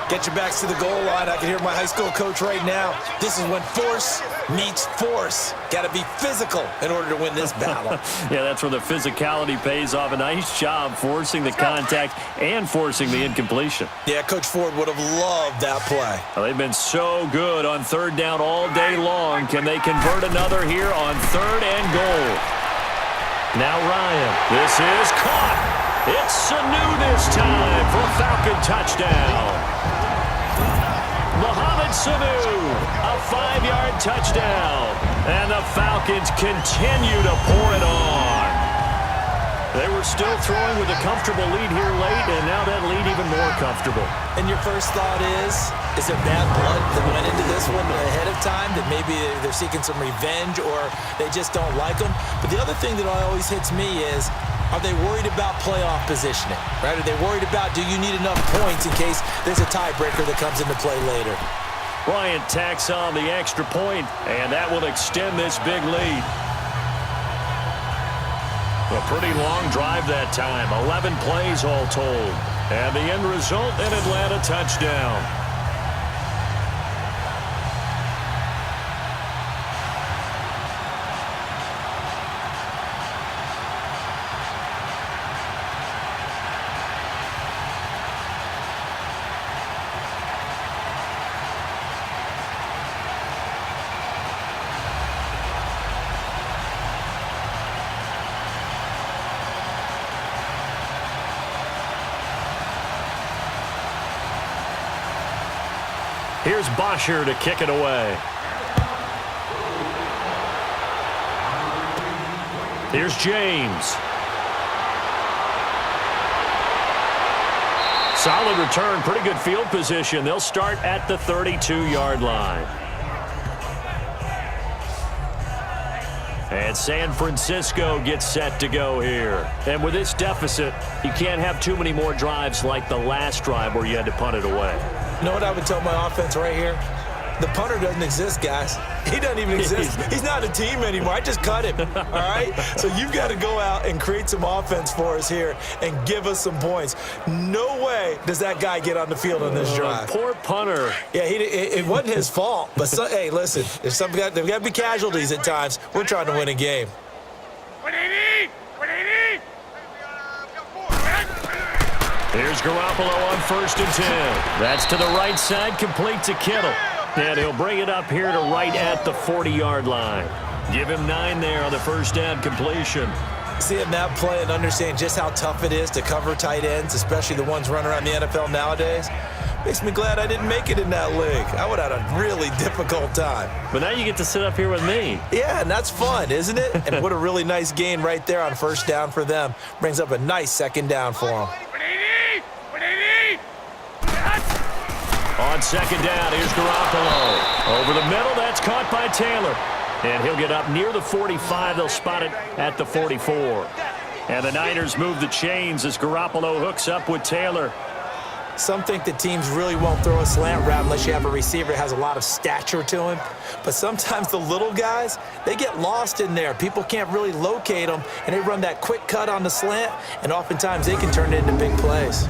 Get your backs to the goal line. I can hear my high school coach right now. This is when force meets force. Got to be physical in order to win this battle. Yeah, that's where the physicality pays off. A nice job forcing the contact and forcing the incompletion. Yeah, Coach Ford would have loved that play. Well, they've been so good on 3rd down all day long. Can they convert another here on 3rd and goal? Now Ryan. This is caught. It's Sanu this time for a Falcon touchdown. Sanu, a 5-yard touchdown. And the Falcons continue to pour it on. They were still throwing with a comfortable lead here late, and now that lead even more comfortable. And your first thought is there bad blood that went into this one ahead of time, that maybe they're seeking some revenge or they just don't like them? But the other thing that always hits me is, are they worried about playoff positioning? Right? Are they worried about, do you need enough points in case there's a tiebreaker that comes into play later? Bryant tacks on the extra point, and that will extend this big lead. A pretty long drive that time, 11 plays all told. And the end result, an Atlanta touchdown. Here's Bosher to kick it away. Here's James. Solid return, pretty good field position. They'll start at the 32-yard line. And San Francisco gets set to go here. And with this deficit, you can't have too many more drives like the last drive where you had to punt it away. You know what I would tell my offense right here? The punter doesn't exist, guys. He doesn't even exist. He's not a team anymore. I just cut him, all right? So you've got to go out and create some offense for us here and give us some points. No way does that guy get on the field on this drive. Poor punter. Yeah, it wasn't his fault. But, hey, listen, there's got to be casualties at times. We're trying to win a game. Here's Garoppolo on 1st and 10. That's to the right side, complete to Kittle. And he'll bring it up here to right at the 40-yard line. Give him 9 there on the first down completion. Seeing that play and understanding just how tough it is to cover tight ends, especially the ones running around the NFL nowadays, makes me glad I didn't make it in that league. I would have had a really difficult time. But now you get to sit up here with me. Yeah, and that's fun, isn't it? And what a really nice gain right there on first down for them. Brings up a nice 2nd down for them. On 2nd down, here's Garoppolo. Over the middle, that's caught by Taylor. And he'll get up near the 45. They'll spot it at the 44. And the Niners move the chains as Garoppolo hooks up with Taylor. Some think that teams really won't throw a slant route unless you have a receiver that has a lot of stature to him. But sometimes the little guys, they get lost in there. People can't really locate them, and they run that quick cut on the slant, and oftentimes they can turn it into big plays.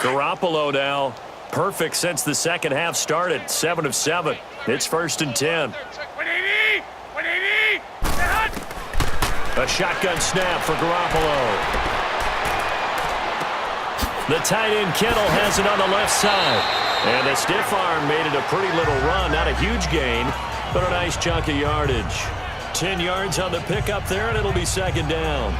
Garoppolo now perfect since the second half started. 7 of 7. It's 1st and 10. 180! 180! A shotgun snap for Garoppolo. The tight end Kittle has it on the left side. And the stiff arm made it a pretty little run. Not a huge gain, but a nice chunk of yardage. 10 yards on the pickup there, and it'll be 2nd down.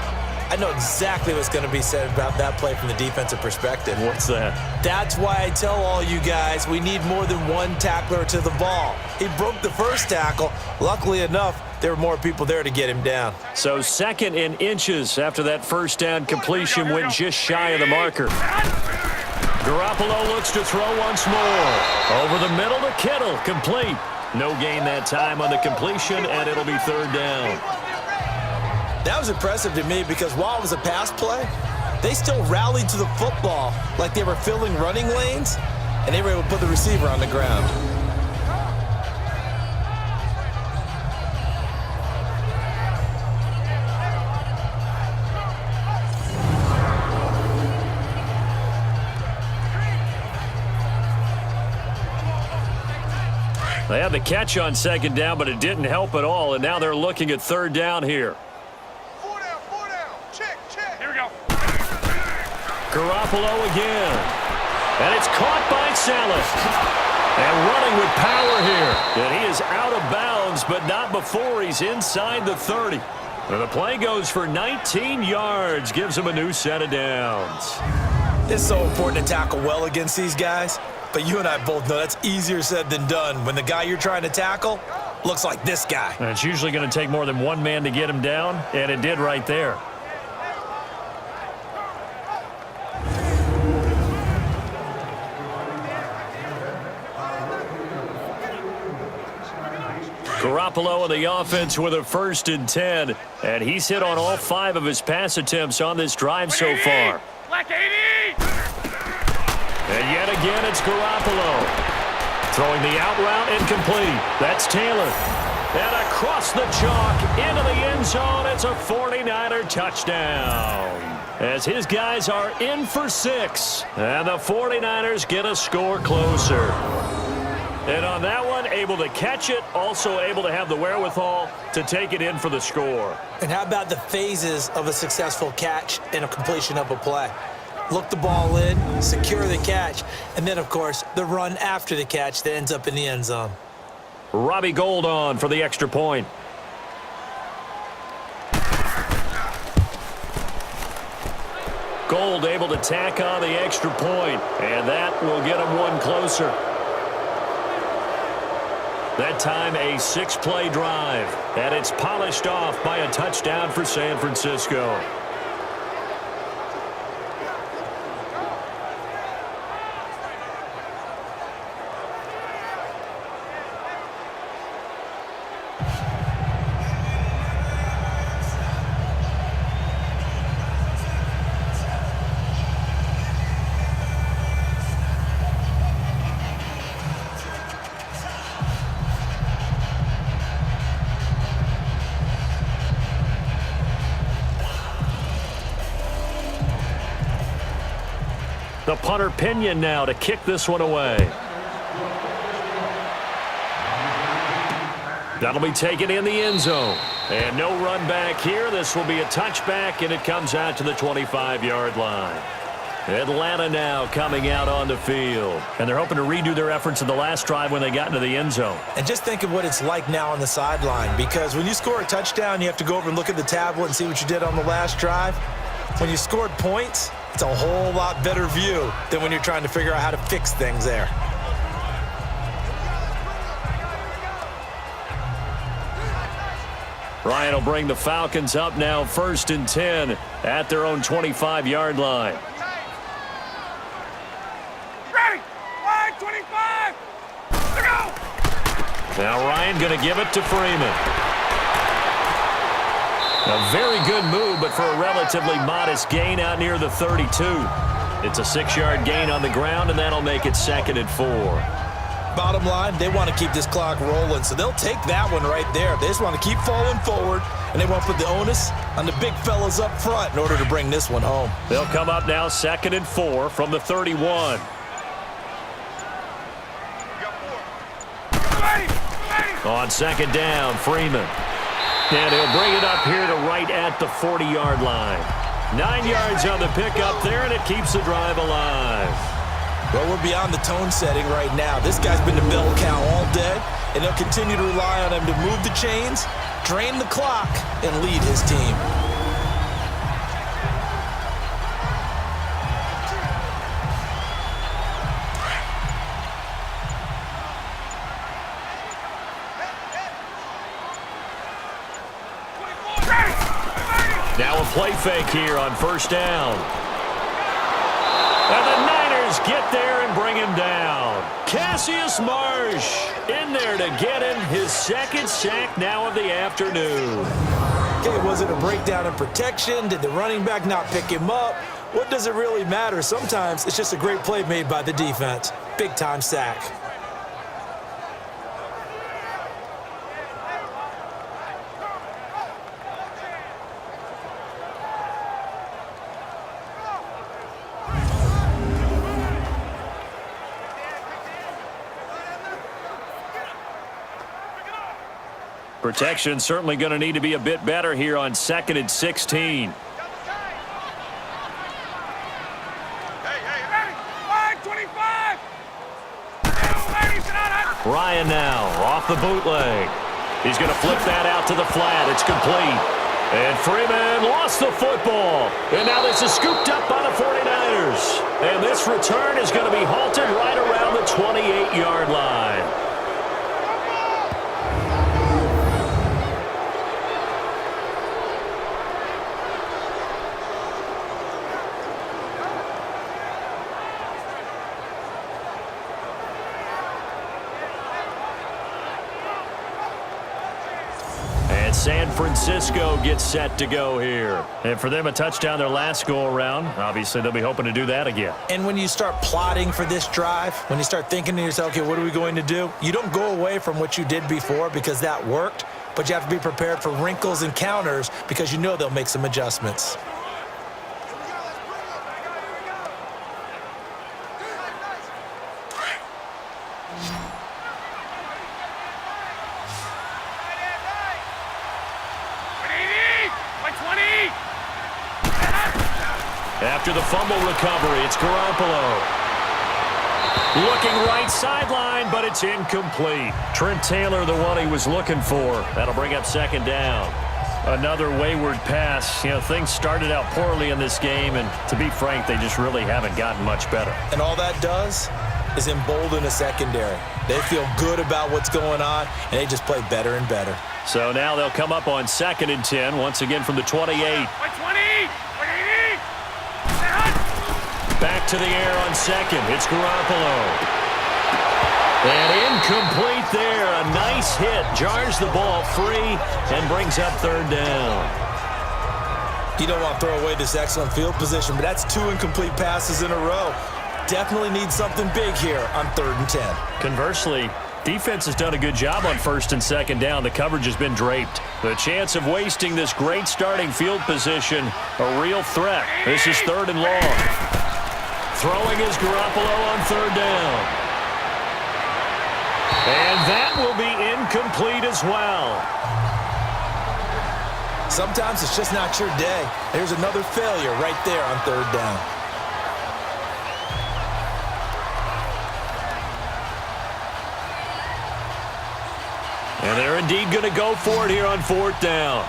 I know exactly what's going to be said about that play from the defensive perspective. What's that? That's why I tell all you guys we need more than one tackler to the ball. He broke the first tackle. Luckily enough, there were more people there to get him down. So 2nd in inches after that first down completion went just shy of the marker. Garoppolo looks to throw once more. Over the middle to Kittle, complete. No gain that time on the completion, and it'll be 3rd down. That was impressive to me because while it was a pass play, they still rallied to the football like they were filling running lanes, and they were able to put the receiver on the ground. They had the catch on 2nd down, but it didn't help at all, and now they're looking at 3rd down here. 4 down. Check. Here we go. Garoppolo again. And it's caught by Salas. And running with power here. And he is out of bounds, but not before he's inside the 30. And the play goes for 19 yards. Gives him a new set of downs. It's so important to tackle well against these guys, but you and I both know that's easier said than done when the guy you're trying to tackle looks like this guy. And it's usually going to take more than one man to get him down, and it did right there. Garoppolo and the offense with a 1st and 10, and he's hit on all 5 of his pass attempts on this drive so far. Black 80! And yet again, it's Garoppolo. Throwing the out route incomplete. That's Taylor. And across the chalk into the end zone, it's a 49er touchdown. As his guys are in for 6. And the 49ers get a score closer. And on that one, able to catch it, also able to have the wherewithal to take it in for the score. And how about the phases of a successful catch and a completion of a play? Look the ball in, secure the catch, and then, of course, the run after the catch that ends up in the end zone. Robbie Gould on for the extra point. Gould able to tack on the extra point, and that will get him one closer. That time a 6-play drive, and it's polished off by a touchdown for San Francisco. The punter Pinion now to kick this one away. That'll be taken in the end zone. And no run back here. This will be a touchback, and it comes out to the 25-yard line. Atlanta now coming out on the field. And they're hoping to redo their efforts in the last drive when they got into the end zone. And just think of what it's like now on the sideline, because when you score a touchdown, you have to go over and look at the tablet and see what you did on the last drive. When you scored points, it's a whole lot better view than when you're trying to figure out how to fix things there. Ryan will bring the Falcons up now 1st and 10 at their own 25-yard line. Ready! 5:25! Let's go! Now Ryan going to give it to Freeman. A very good move, but for a relatively modest gain out near the 32. It's a 6-yard gain on the ground, and that'll make it 2nd and 4. Bottom line, they want to keep this clock rolling, so they'll take that one right there. They just want to keep falling forward, and they want to put the onus on the big fellas up front in order to bring this one home. They'll come up now 2nd and 4 from the 31. On second down, Freeman. And he'll bring it up here to right at the 40-yard line. 9 yards on the pickup there, and it keeps the drive alive. Well, we're beyond the tone setting right now. This guy's been the bell cow all day, and they'll continue to rely on him to move the chains, drain the clock, and lead his team. Now a play fake here on first down. And the Niners get there and bring him down. Cassius Marsh in there to get him his second sack now of the afternoon. Okay, was it a breakdown in protection? Did the running back not pick him up? What does it really matter? Sometimes it's just a great play made by the defense. Big-time sack. Protection certainly going to need to be a bit better here on 2nd and 16. Ryan now off the bootleg. He's going to flip that out to the flat. It's complete. And Freeman lost the football. And now this is scooped up by the 49ers. And this return is going to be halted right around the 28-yard line. San Francisco gets set to go here. And for them, a touchdown their last go-around. Obviously, they'll be hoping to do that again. And when you start plotting for this drive, when you start thinking to yourself, okay, what are we going to do? You don't go away from what you did before because that worked, but you have to be prepared for wrinkles and counters because you know they'll make some adjustments. After the fumble recovery, it's Garoppolo. Looking right sideline, but it's incomplete. Trent Taylor, the one he was looking for. That'll bring up second down. Another wayward pass. You know, things started out poorly in this game, and to be frank, they just really haven't gotten much better. And all that does is embolden a secondary. They feel good about what's going on, and they just play better and better. So now they'll come up on 2nd and 10, once again from the 28. Back to the air on second. It's Garoppolo. And incomplete there. A nice hit. Jars the ball free and brings up third down. You don't want to throw away this excellent field position, but that's 2 incomplete passes in a row. Definitely need something big here on 3rd and 10. Conversely, defense has done a good job on 1st and 2nd down. The coverage has been draped. The chance of wasting this great starting field position, a real threat. This is 3rd and long. Throwing is Garoppolo on 3rd down. And that will be incomplete as well. Sometimes it's just not your day. There's another failure right there on 3rd down. And they're indeed going to go for it here on 4th down.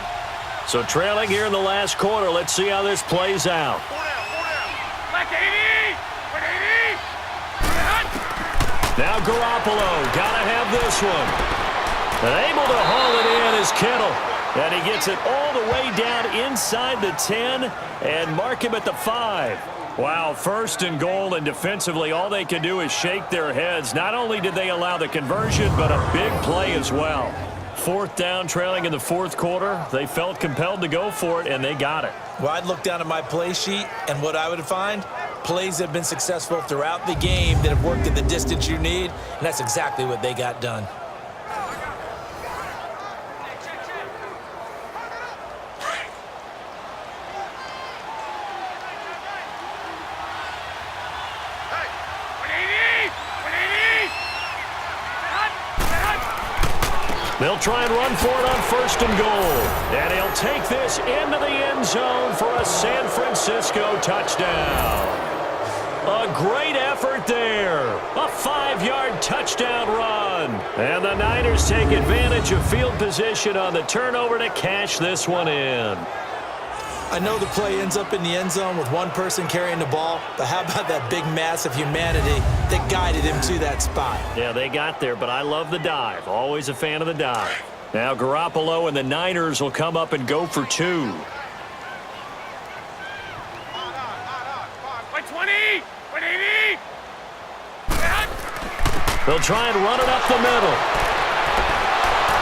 So trailing here in the last quarter. Let's see how this plays out. Now Garoppolo, gotta have this one. And able to haul it in is Kittle. And he gets it all the way down inside the 10 and mark him at the 5. Wow, 1st and goal, and defensively all they can do is shake their heads. Not only did they allow the conversion, but a big play as well. 4th down, trailing in the 4th quarter. They felt compelled to go for it, and they got it. Well, I'd look down at my play sheet, and what I would find, plays that have been successful throughout the game that have worked at the distance you need, and that's exactly what they got done. They'll try and run for it on 1st and goal. And he'll take this into the end zone for a San Francisco touchdown. A great effort there. A 5-yard touchdown run. And the Niners take advantage of field position on the turnover to cash this one in. I know the play ends up in the end zone with one person carrying the ball, but how about that big mass of humanity that guided him to that spot? Yeah, they got there, but I love the dive. Always a fan of the dive. Now Garoppolo and the Niners will come up and go for 2. By 20! 180! They'll try and run it up the middle.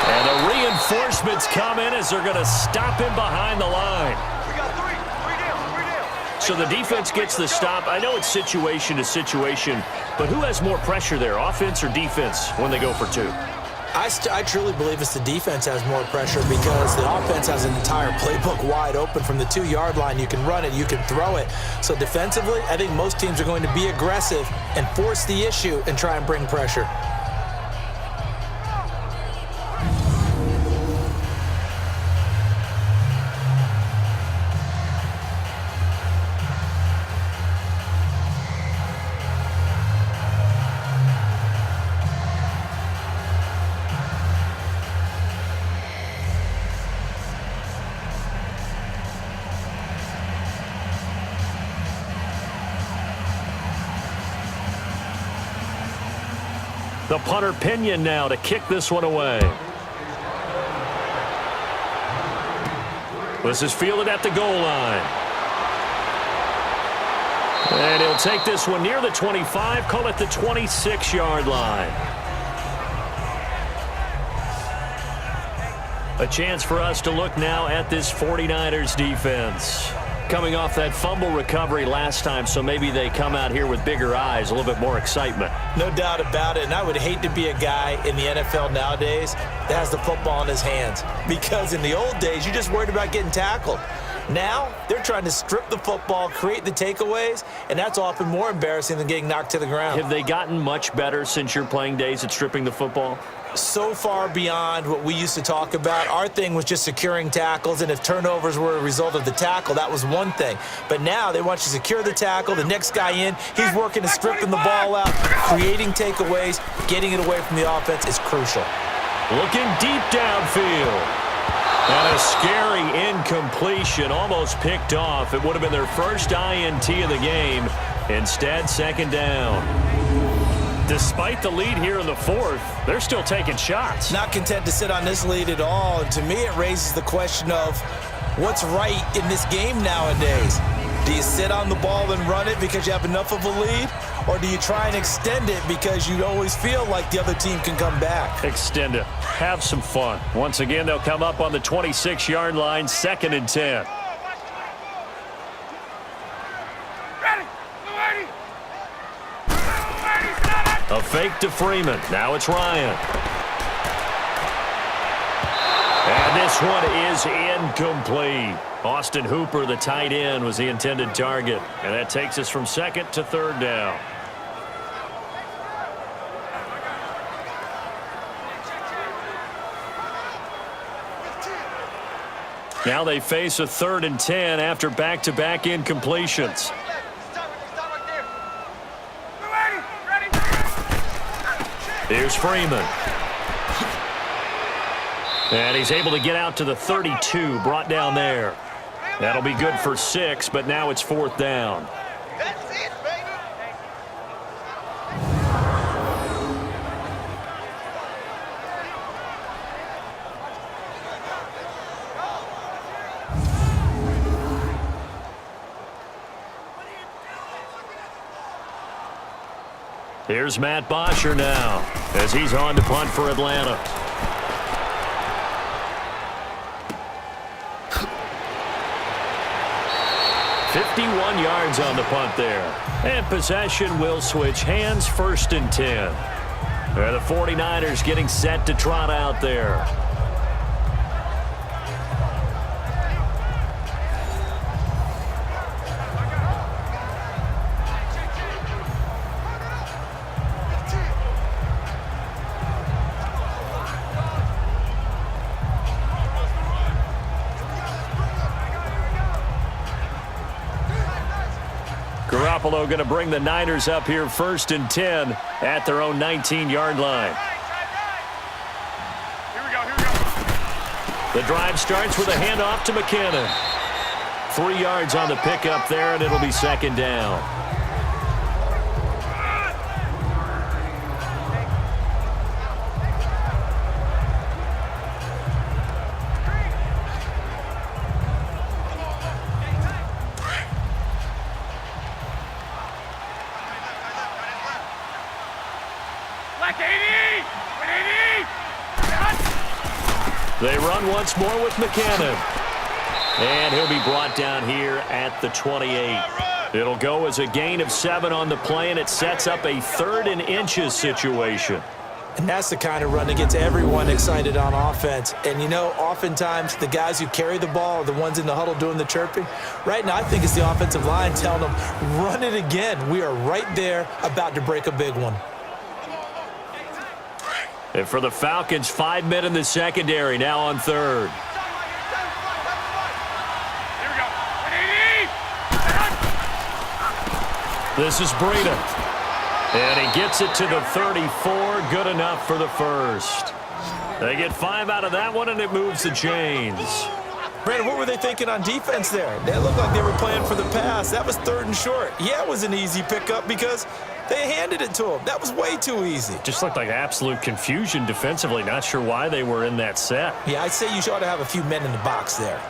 And the reinforcements come in as they're going to stop him behind the line. We got 3 down. So the defense gets the stop. I know it's situation to situation, but who has more pressure there, offense or defense, when they go for 2? I truly believe it's the defense has more pressure because the offense has an entire playbook wide open from the 2-yard line. You can run it, you can throw it. So defensively, I think most teams are going to be aggressive and force the issue and try and bring pressure. The punter Pinion now to kick this one away. This is fielded at the goal line. And he'll take this one near the 25, call it the 26-yard line. A chance for us to look now at this 49ers defense. Coming off that fumble recovery last time, so maybe they come out here with bigger eyes, a little bit more excitement. No doubt about it, and I would hate to be a guy in the NFL nowadays that has the football in his hands. Because in the old days, you just worried about getting tackled. Now, they're trying to strip the football, create the takeaways, and that's often more embarrassing than getting knocked to the ground. Have they gotten much better since your playing days at stripping the football? So far beyond what we used to talk about. Our thing was just securing tackles, and if turnovers were a result of the tackle, that was one thing. But now they want you to secure the tackle, the next guy in, he's working to stripping the ball out, creating takeaways, getting it away from the offense is crucial. Looking deep downfield. And a scary incompletion, almost picked off. It would have been their first INT of the game. Instead, 2nd down. Despite the lead here in the 4th, they're still taking shots. Not content to sit on this lead at all. And to me, it raises the question of what's right in this game nowadays. Do you sit on the ball and run it because you have enough of a lead? Or do you try and extend it because you always feel like the other team can come back? Extend it. Have some fun. Once again, they'll come up on the 26-yard line, 2nd and 10. A fake to Freeman. Now it's Ryan. And this one is incomplete. Austin Hooper, the tight end, was the intended target. And that takes us from 2nd to 3rd down. Now they face a 3rd and 10 after back-to-back incompletions. Here's Freeman. And he's able to get out to the 32, brought down there. That'll be good for 6, but now it's 4th down. That's it, baby. Here's Matt Bosher now as he's on to punt for Atlanta. "51 yards on the punt there. And possession will switch hands, 1st and 10. The 49ers getting set to trot out there. Garoppolo going to bring the Niners up here 1st and 10 at their own 19-yard line. Here we go. The drive starts with a handoff to McKinnon. 3 yards on the pickup there, and it'll be 2nd down. They run once more with McKinnon. And he'll be brought down here at the 28. It'll go as a gain of 7 on the play, and it sets up a 3rd and inches situation. And that's the kind of run that gets everyone excited on offense. And, you know, oftentimes the guys who carry the ball are the ones in the huddle doing the chirping. Right now, I think it's the offensive line telling them, run it again. We are right there about to break a big one. And for the Falcons, 5 men in the secondary, now on 3rd. Here we go. This is Breida. And he gets it to the 34. Good enough for the first. They get 5 out of that one, and it moves the chains. Brandon, what were they thinking on defense there? They looked like they were playing for the pass. That was 3rd and short. Yeah, it was an easy pickup because they handed it to him. That was way too easy. Just looked like absolute confusion defensively. Not sure why they were in that set. Yeah, I'd say you ought to have a few men in the box there.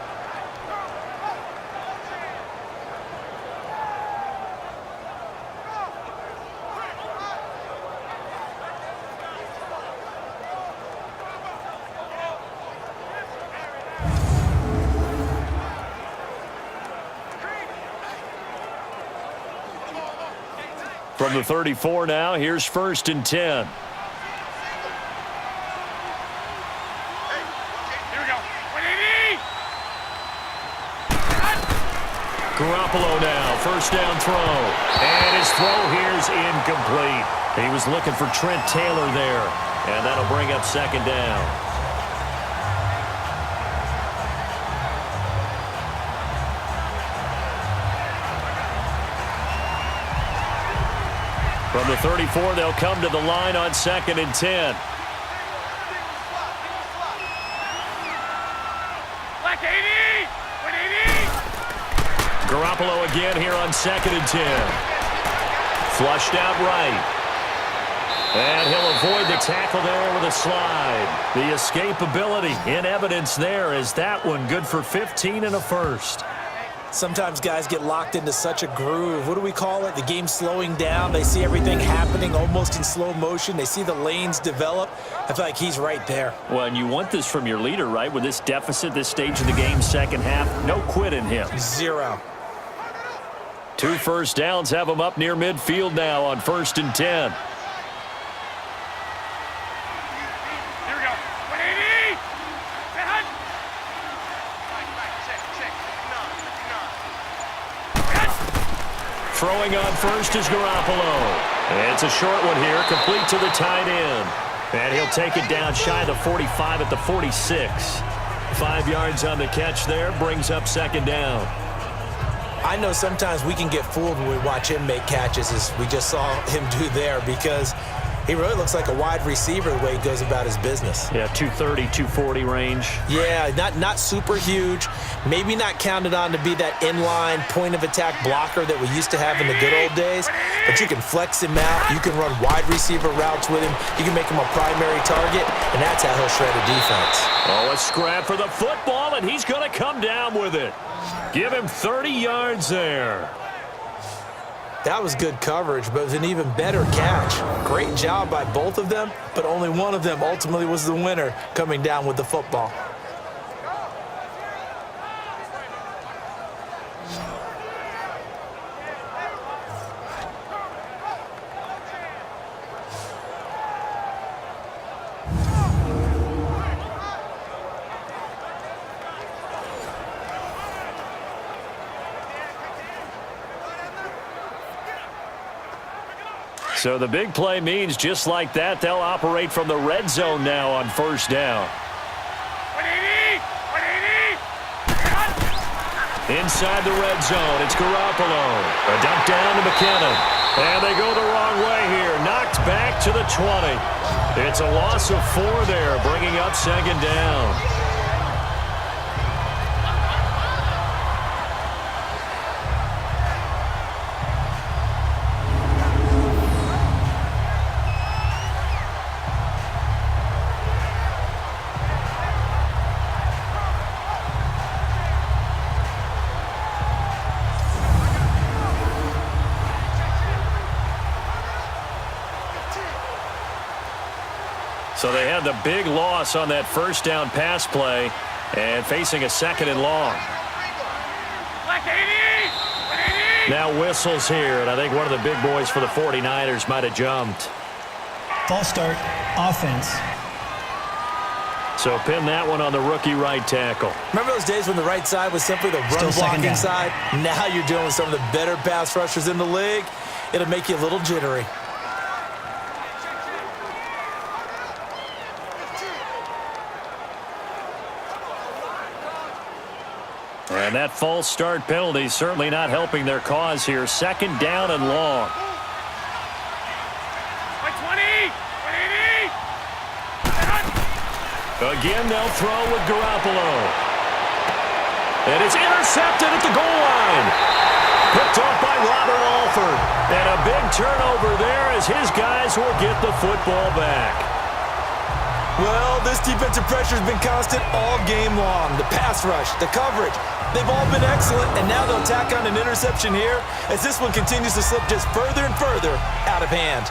From the 34 now, here's 1st and 10. Here we go. Garoppolo now, 1st down throw. And his throw here is incomplete. He was looking for Trent Taylor there. And that'll bring up 2nd down. From the 34, they'll come to the line on 2nd and 10. Garoppolo again here on 2nd and 10. Flushed out right. And he'll avoid the tackle there with a slide. The escapability in evidence there is that one good for 15 and a first. Sometimes guys get locked into such a groove. What do we call it? The game slowing down. They see everything happening almost in slow motion. They see the lanes develop. I feel like he's right there. Well, and you want this from your leader, right? With this deficit, this stage of the game, 2nd half, no quit in him. 0. 2 first downs have him up near midfield now on 1st and 10. Throwing on 1st is Garoppolo. It's a short one here, complete to the tight end. And he'll take it down shy of the 45 at the 46. 5 yards on the catch there, brings up 2nd down. I know sometimes we can get fooled when we watch him make catches, as we just saw him do there, because he really looks like a wide receiver the way he goes about his business. Yeah, 230, 240 range. Yeah, not super huge. Maybe not counted on to be that inline point-of-attack blocker that we used to have in the good old days. But you can flex him out. You can run wide receiver routes with him. You can make him a primary target, and that's how he'll shred a defense. Oh, a scrap for the football, and he's going to come down with it. Give him 30 yards there. That was good coverage, but it was an even better catch. Great job by both of them, but only one of them ultimately was the winner coming down with the football. So the big play means just like that, they'll operate from the red zone now on 1st down. Inside the red zone, it's Garoppolo. A dump down to McKinnon. And they go the wrong way here. Knocked back to the 20. It's a loss of 4 there, bringing up second down. So they had the big loss on that first down pass play and facing a second and long. Now whistles here, and I think one of the big boys for the 49ers might have jumped. False start, offense. So pin that one on the rookie right tackle. Remember those days when the right side was simply the run-blocking side? Now you're dealing with some of the better pass rushers in the league. It'll make you a little jittery. And that false start penalty certainly not helping their cause here. Second down and long. Again, they'll throw with Garoppolo. And it's intercepted at the goal line. Picked off by Robert Alford. And a big turnover there as his guys will get the football back. Well, this defensive pressure has been constant all game long. The pass rush, the coverage, they've all been excellent, and now they'll tack on an interception here as this one continues to slip just further and further out of hand.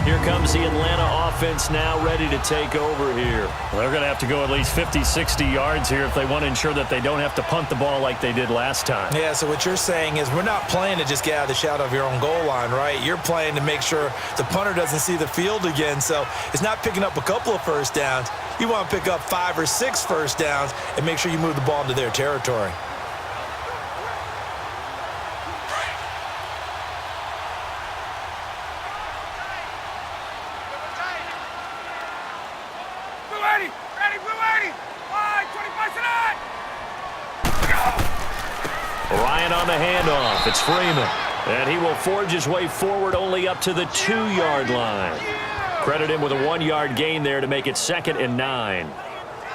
Here comes the Atlanta offense now ready to take over here. Well, they're going to have to go at least 50, 60 yards here if they want to ensure that they don't have to punt the ball like they did last time. Yeah, so what you're saying is we're not playing to just get out of the shadow of your own goal line, right? You're playing to make sure the punter doesn't see the field again, so it's not picking up a couple of first downs. You want to pick up 5 or 6 first downs and make sure you move the ball into their territory. Ryan on the handoff. It's Freeman. And he will forge his way forward only up to the 2-yard line. Credit him with a 1-yard gain there to make it 2nd and 9.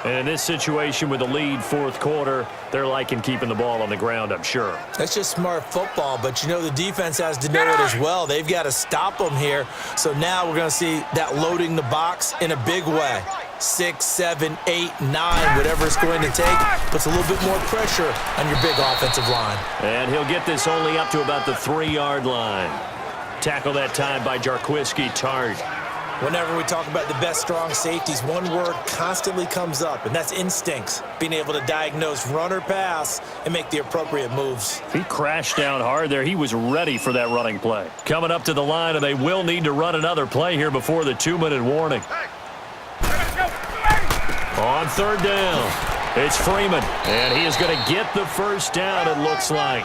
And in this situation with the lead fourth quarter, they're liking keeping the ball on the ground, I'm sure. That's just smart football, but you know the defense has to know it as well. They've got to stop them here. So now we're going to see that loading the box in a big way. 6, 7, 8, 9, whatever it's going to take, puts a little bit more pressure on your big offensive line. And he'll get this only up to about the 3-yard line. Tackle that time by Jarquiski Tart. Whenever we talk about the best strong safeties, one word constantly comes up, and that's instincts. Being able to diagnose run or pass and make the appropriate moves. He crashed down hard there. He was ready for that running play. Coming up to the line, and they will need to run another play here before the 2-minute warning. On third down, it's Freeman, and he is going to get the first down, it looks like,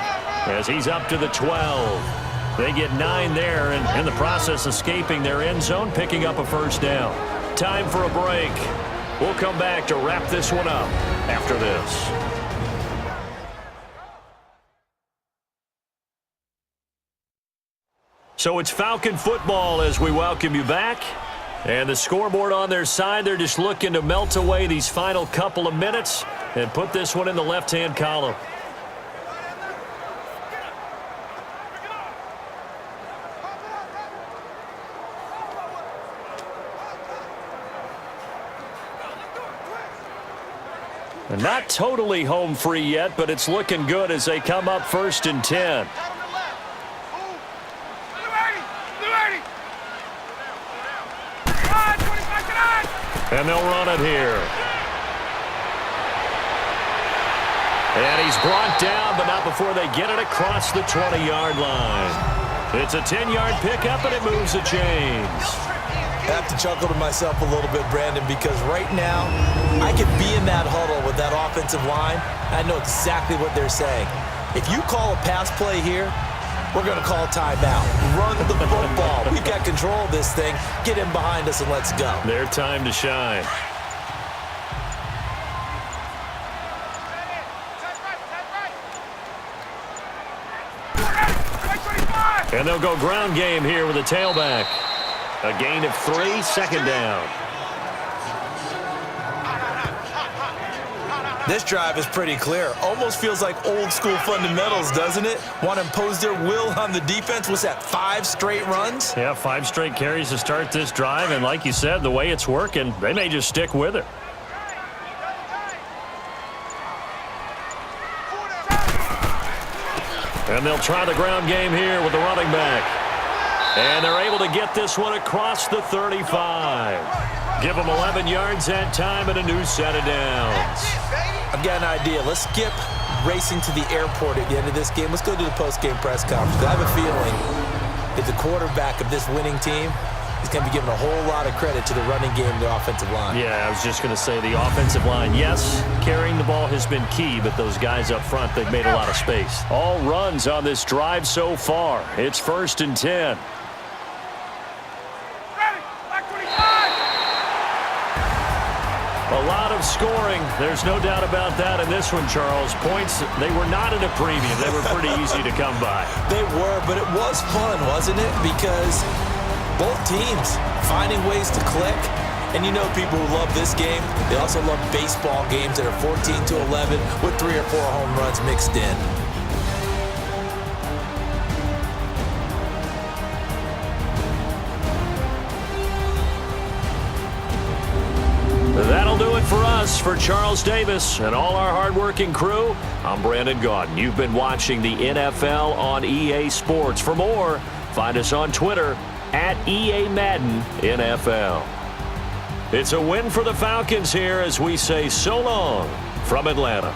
as he's up to the 12. They get 9 there, and in the process escaping their end zone, picking up a first down. Time for a break. We'll come back to wrap this one up after this. So it's Falcon football as we welcome you back. And the scoreboard on their side, they're just looking to melt away these final couple of minutes and put this one in the left-hand column. And not totally home free yet, but it's looking good as they come up 1st and 10. And they'll run it here. And he's brought down, but not before they get it across the 20-yard line. It's a 10-yard pickup, and it moves the chains. I have to chuckle to myself a little bit, Brandon, because right now I could be in that huddle with that offensive line. I know exactly what they're saying. If you call a pass play here, we're going to call timeout. Run the football. We've got control of this thing. Get him behind us and let's go. Their time to shine. And they'll go ground game here with a tailback. A gain of 3, second down. This drive is pretty clear. Almost feels like old school fundamentals, doesn't it? Want to impose their will on the defense. What's that, 5 straight runs? Yeah, 5 straight carries to start this drive. And like you said, the way it's working, they may just stick with it. And they'll try the ground game here with the running back. And they're able to get this one across the 35. Give them 11 yards that time and a new set of downs. I've got an idea. Let's skip racing to the airport at the end of this game. Let's go to the post-game press conference. I have a feeling that the quarterback of this winning team is going to be given a whole lot of credit to the running game and the offensive line. Yeah, I was just going to say the offensive line, yes, carrying the ball has been key, but those guys up front, they've made a lot of space. All runs on this drive so far. It's 1st and 10. A lot of scoring. There's no doubt about that in this one, Charles. Points, they were not at a premium. They were pretty easy to come by. They were, but it was fun, wasn't it? Because both teams finding ways to click. And you know people who love this game, they also love baseball games that are 14-11 with 3 or 4 home runs mixed in. That'll do it for us. For Charles Davis and all our hardworking crew, I'm Brandon Gaudin. You've been watching the NFL on EA Sports. For more, find us on Twitter at EA Madden NFL. It's a win for the Falcons here as we say so long from Atlanta.